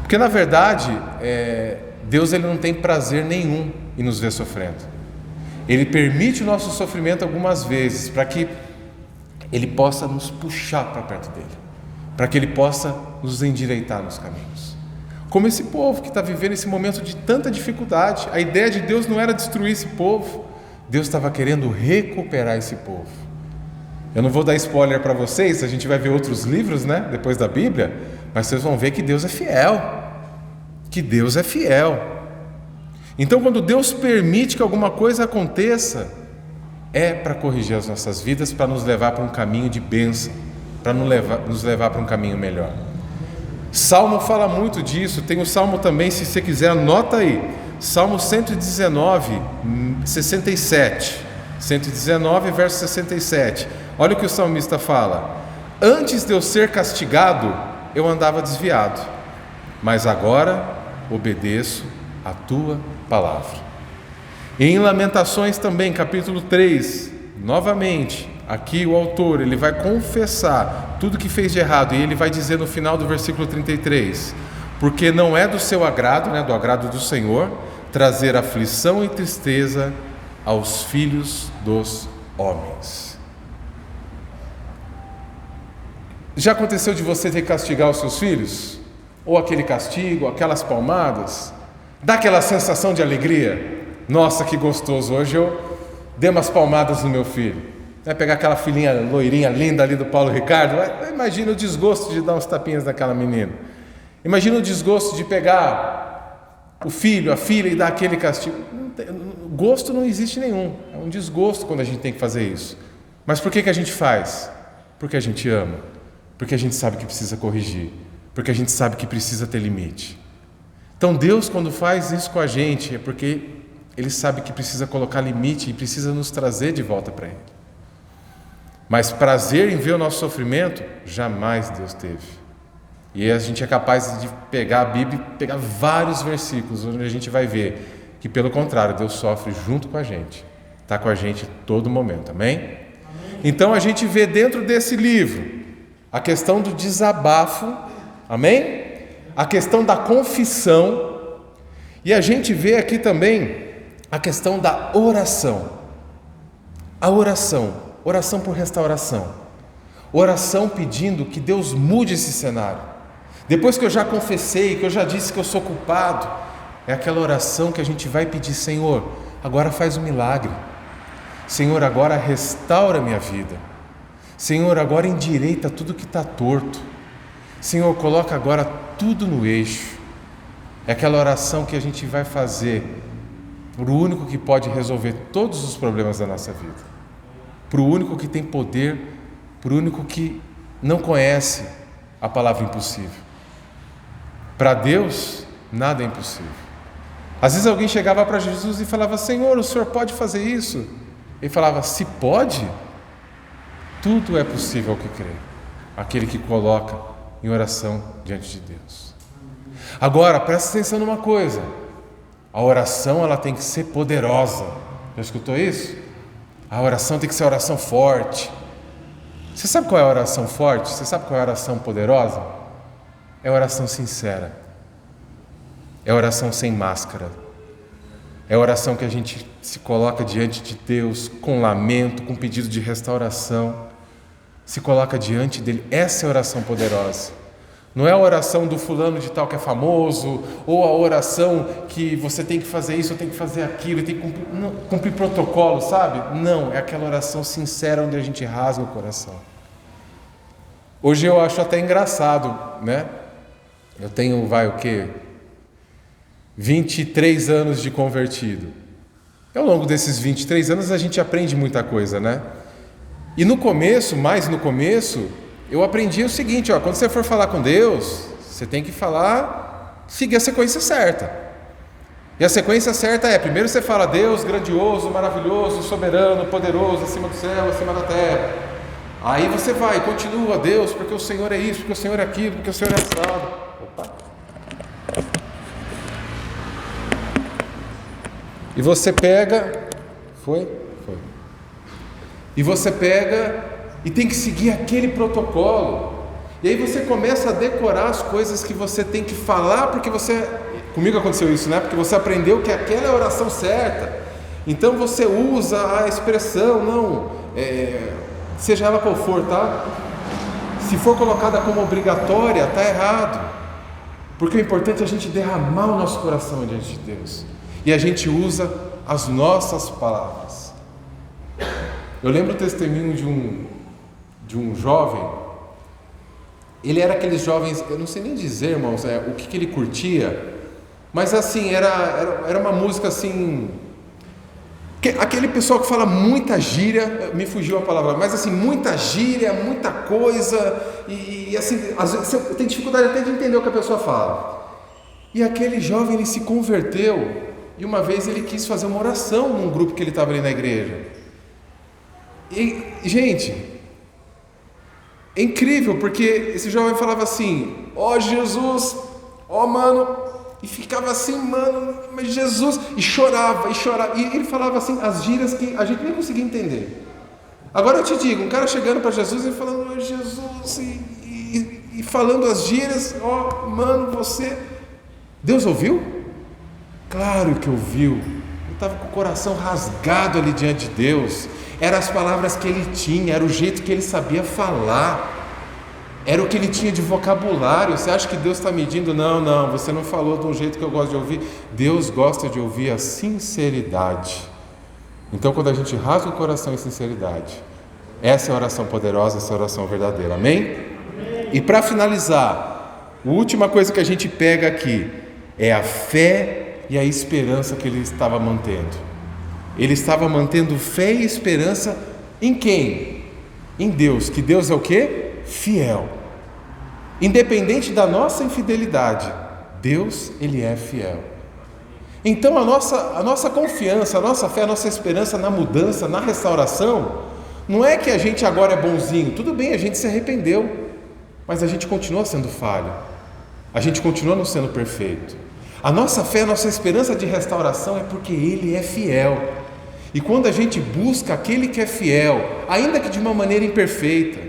Speaker 5: Porque, na verdade, Deus ele não tem prazer nenhum em nos ver sofrendo. Ele permite o nosso sofrimento algumas vezes para que Ele possa nos puxar para perto dEle, para que Ele possa nos endireitar nos caminhos. Como esse povo que está vivendo esse momento de tanta dificuldade. A ideia de Deus não era destruir esse povo, Deus estava querendo recuperar esse povo. Eu não vou dar spoiler para vocês, a gente vai ver outros livros, depois da Bíblia, mas vocês vão ver que Deus é fiel, que Deus é fiel. Então, quando Deus permite que alguma coisa aconteça, é para corrigir as nossas vidas, para nos levar para um caminho de bênção, para nos levar para um caminho melhor. Salmo fala muito disso. Tem o Salmo também, se você quiser, anota aí. Salmo 119, 67. 119, verso 67. Olha o que o salmista fala: antes de eu ser castigado, eu andava desviado, mas agora obedeço a tua palavra. E em Lamentações também, capítulo 3, novamente, aqui o autor, ele vai confessar tudo que fez de errado, e ele vai dizer no final do versículo 33, porque não é do seu agrado, do agrado do Senhor, trazer aflição e tristeza aos filhos dos homens. Já aconteceu de você ter que castigar os seus filhos? Ou aquele castigo, aquelas palmadas? Dá aquela sensação de alegria? Nossa, que gostoso, hoje eu dei umas palmadas no meu filho. Pegar aquela filhinha loirinha linda ali do Paulo Ricardo, imagina o desgosto de dar uns tapinhas naquela menina. Imagina o desgosto de pegar o filho, a filha e dar aquele castigo. Gosto não existe nenhum, é um desgosto quando a gente tem que fazer isso. Mas por que a gente faz? Porque a gente ama, porque a gente sabe que precisa corrigir, porque a gente sabe que precisa ter limite. Então Deus, quando faz isso com a gente, é porque Ele sabe que precisa colocar limite e precisa nos trazer de volta para Ele. Mas prazer em ver o nosso sofrimento, jamais Deus teve. E a gente é capaz de pegar a Bíblia e pegar vários versículos onde a gente vai ver que, pelo contrário, Deus sofre junto com a gente, está com a gente todo momento, amém? Então a gente vê dentro desse livro a questão do desabafo, amém? A questão da confissão, e a gente vê aqui também a questão da oração. A oração por restauração, oração pedindo que Deus mude esse cenário. Depois que eu já confessei, que eu já disse que eu sou culpado, é aquela oração que a gente vai pedir: Senhor, agora faz um milagre. Senhor, agora restaura minha vida. Senhor, agora endireita tudo que está torto. Senhor, coloca agora tudo no eixo. É aquela oração que a gente vai fazer para o único que pode resolver todos os problemas da nossa vida, para o único que tem poder, para o único que não conhece a palavra impossível. Para Deus, nada é impossível. Às vezes alguém chegava para Jesus e falava: Senhor, o Senhor pode fazer isso? Ele falava: se pode, tudo é possível ao que crê, aquele que coloca em oração diante de Deus. Agora, presta atenção numa coisa: a oração ela tem que ser poderosa. Já escutou isso? A oração tem que ser oração forte. Você sabe qual é a oração forte? Você sabe qual é a oração poderosa? É a oração sincera. É a oração sem máscara. É a oração que a gente se coloca diante de Deus com lamento, com pedido de restauração. Se coloca diante dele. Essa é a oração poderosa. Não é a oração do fulano de tal que é famoso, ou a oração que você tem que fazer isso, tem que fazer aquilo, tem que cumprir protocolo, sabe? Não, é aquela oração sincera onde a gente rasga o coração. Hoje eu acho até engraçado, né? Eu tenho, 23 anos de convertido. E ao longo desses 23 anos a gente aprende muita coisa, né? E no começo, eu aprendi o seguinte, quando você for falar com Deus, você tem que seguir a sequência certa. E a sequência certa é: primeiro você fala Deus grandioso, maravilhoso, soberano, poderoso, acima do céu, acima da terra. Aí você continua: Deus, porque o Senhor é isso, porque o Senhor é aquilo, porque o Senhor é assado. Opa. E você pega, e você pega e tem que seguir aquele protocolo. E aí você começa a decorar as coisas que você tem que falar, porque comigo aconteceu isso, né? Porque você aprendeu que aquela é a oração certa. Então você usa a expressão, seja ela qual for, tá? Se for colocada como obrigatória, tá errado. Porque o importante é a gente derramar o nosso coração diante de Deus. E a gente usa as nossas palavras. Eu lembro o testemunho de um jovem. Ele era aqueles jovens, eu não sei nem dizer, irmãos, o que ele curtia, mas assim, era uma música assim, Aquele pessoal que fala muita gíria, me fugiu a palavra, mas assim, muita gíria, muita coisa, e assim, às vezes eu tenho dificuldade até de entender o que a pessoa fala. E aquele jovem, ele se converteu, e uma vez ele quis fazer uma oração num grupo que ele estava ali na igreja. E, gente, é incrível, porque esse jovem falava assim: ó Jesus, ó mano, e ficava assim, mano, mas Jesus, e chorava, e ele falava assim, as gírias que a gente nem conseguia entender. Agora eu te digo, um cara chegando para Jesus e falando: ó Jesus, e falando as gírias, ó mano, você, Deus ouviu? Claro que ouviu. Eu estava com o coração rasgado ali diante de Deus. Eram as palavras que ele tinha, era o jeito que ele sabia falar, era o que ele tinha de vocabulário. Você acha que Deus está medindo? Não, você não falou de um jeito que eu gosto de ouvir. Deus gosta de ouvir a sinceridade. Então, quando a gente rasga o coração em sinceridade, essa é a oração poderosa, essa é a oração verdadeira, amém? E para finalizar, a última coisa que a gente pega aqui é a fé e a esperança que ele estava mantendo. Ele estava mantendo fé e esperança em quem? Em Deus. Que Deus é o quê? Fiel. Independente da nossa infidelidade, Deus, Ele é fiel. Então a nossa confiança, a nossa fé, a nossa esperança na mudança, na restauração, não é que a gente agora é bonzinho. Tudo bem, a gente se arrependeu, mas a gente continua sendo falho. A gente continua não sendo perfeito. A nossa fé, a nossa esperança de restauração é porque Ele é fiel. E quando a gente busca aquele que é fiel, ainda que de uma maneira imperfeita,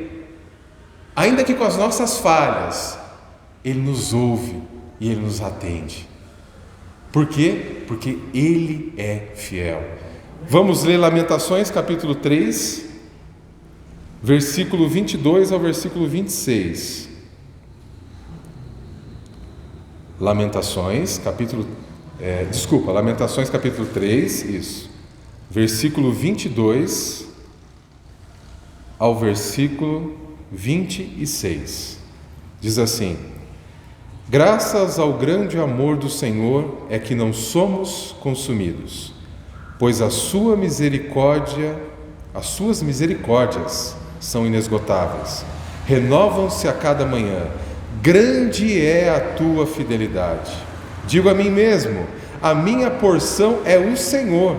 Speaker 5: ainda que com as nossas falhas, Ele nos ouve e Ele nos atende. Por quê? Porque Ele é fiel. Vamos ler Lamentações capítulo 3, versículo 22 ao versículo 26. Lamentações capítulo 3, isso. Versículo 22 ao versículo 26. Diz assim: graças ao grande amor do Senhor é que não somos consumidos, pois as suas misericórdias são inesgotáveis, renovam-se a cada manhã. Grande é a tua fidelidade. Digo a mim mesmo: a minha porção é o Senhor,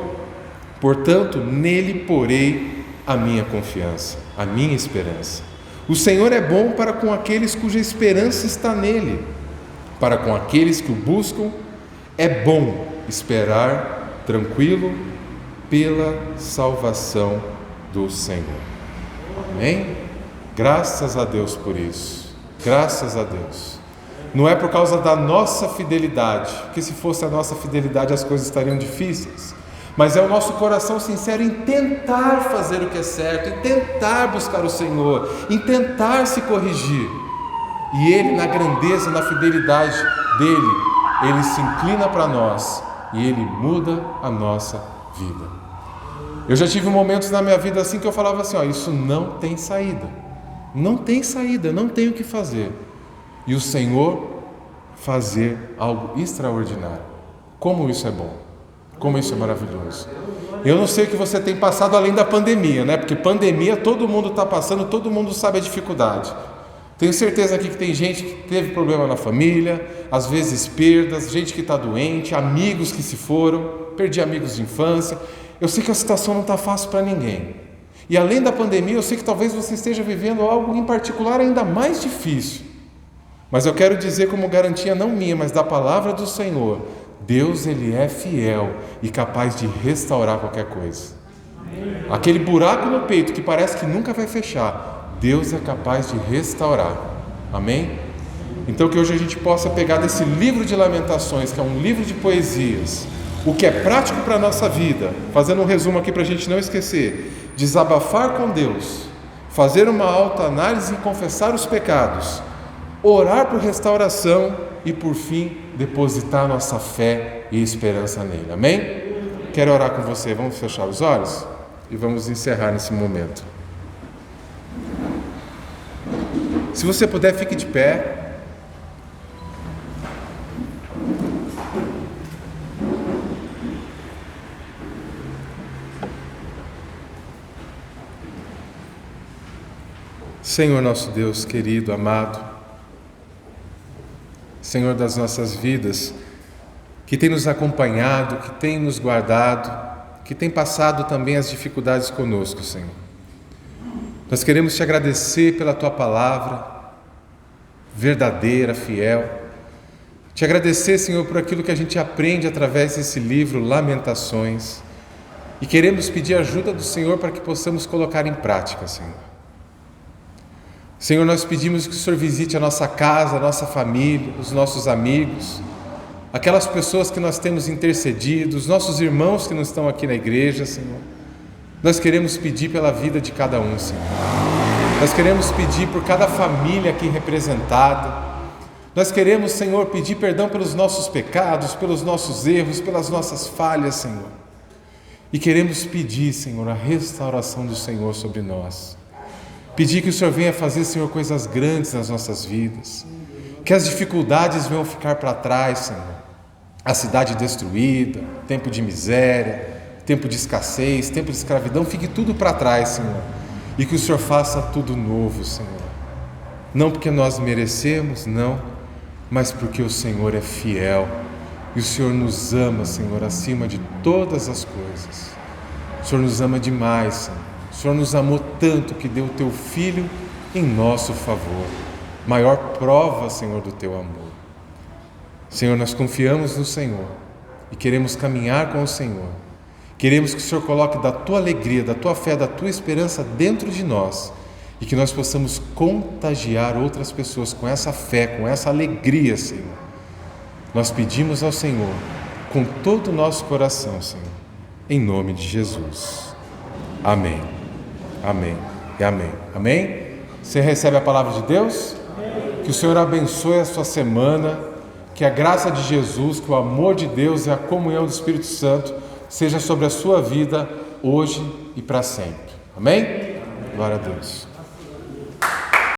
Speaker 5: portanto nele porei a minha confiança, a minha esperança. O Senhor é bom para com aqueles cuja esperança está nele. Para com aqueles que o buscam, é bom esperar tranquilo pela salvação do Senhor. Amém? Graças a Deus por isso. Graças a Deus. Não é por causa da nossa fidelidade, porque se fosse a nossa fidelidade as coisas estariam difíceis. Mas é o nosso coração sincero em tentar fazer o que é certo, em tentar buscar o Senhor, em tentar se corrigir. E Ele, na grandeza, na fidelidade dEle, Ele se inclina para nós e Ele muda a nossa vida. Eu já tive momentos na minha vida assim que eu falava assim: isso não tem saída, não tem saída, não tem o que fazer. E o Senhor fazer algo extraordinário. Como isso é bom, como isso é maravilhoso. Eu não sei o que você tem passado além da pandemia, né? Porque pandemia todo mundo está passando, todo mundo sabe a dificuldade. Tenho certeza aqui que tem gente que teve problema na família, às vezes perdas, gente que está doente, amigos que se foram, perdi amigos de infância. Eu sei que a situação não está fácil para ninguém. E além da pandemia, eu sei que talvez você esteja vivendo algo em particular ainda mais difícil. Mas eu quero dizer, como garantia não minha, mas da palavra do Senhor: Deus, Ele é fiel e capaz de restaurar qualquer coisa. Aquele buraco no peito que parece que nunca vai fechar, Deus é capaz de restaurar. Amém? Então que hoje a gente possa pegar desse livro de Lamentações, que é um livro de poesias, o que é prático para a nossa vida, fazendo um resumo aqui para a gente não esquecer: desabafar com Deus, fazer uma autoanálise e confessar os pecados, orar por restauração e, por fim, depositar nossa fé e esperança nele. Amém? Quero orar com você. Vamos fechar os olhos e vamos encerrar nesse momento. Se você puder, fique de pé. Senhor nosso Deus querido, amado, Senhor das nossas vidas, que tem nos acompanhado, que tem nos guardado, que tem passado também as dificuldades conosco, Senhor. Nós queremos te agradecer pela tua palavra, verdadeira, fiel. Te agradecer, Senhor, por aquilo que a gente aprende através desse livro, Lamentações. E queremos pedir ajuda do Senhor para que possamos colocar em prática, Senhor. Senhor, nós pedimos que o Senhor visite a nossa casa, a nossa família, os nossos amigos, aquelas pessoas que nós temos intercedido, os nossos irmãos que não estão aqui na igreja, Senhor. Nós queremos pedir pela vida de cada um, Senhor. Nós queremos pedir por cada família aqui representada. Nós queremos, Senhor, pedir perdão pelos nossos pecados, pelos nossos erros, pelas nossas falhas, Senhor. E queremos pedir, Senhor, a restauração do Senhor sobre nós. Pedir que o Senhor venha fazer, Senhor, coisas grandes nas nossas vidas. Que as dificuldades venham ficar para trás, Senhor. A cidade destruída, tempo de miséria, tempo de escassez, tempo de escravidão, fique tudo para trás, Senhor. E que o Senhor faça tudo novo, Senhor. Não porque nós merecemos, não, mas porque o Senhor é fiel. E o Senhor nos ama, Senhor, acima de todas as coisas. O Senhor nos ama demais, Senhor. O Senhor nos amou tanto que deu o Teu Filho em nosso favor. Maior prova, Senhor, do Teu amor. Senhor, nós confiamos no Senhor e queremos caminhar com o Senhor. Queremos que o Senhor coloque da Tua alegria, da Tua fé, da Tua esperança dentro de nós e que nós possamos contagiar outras pessoas com essa fé, com essa alegria, Senhor. Nós pedimos ao Senhor com todo o nosso coração, Senhor, em nome de Jesus. Amém. Amém e amém. Amém? Você recebe a palavra de Deus? Que o Senhor abençoe a sua semana, que a graça de Jesus, que o amor de Deus e a comunhão do Espírito Santo seja sobre a sua vida hoje e para sempre. Amém? Glória a Deus.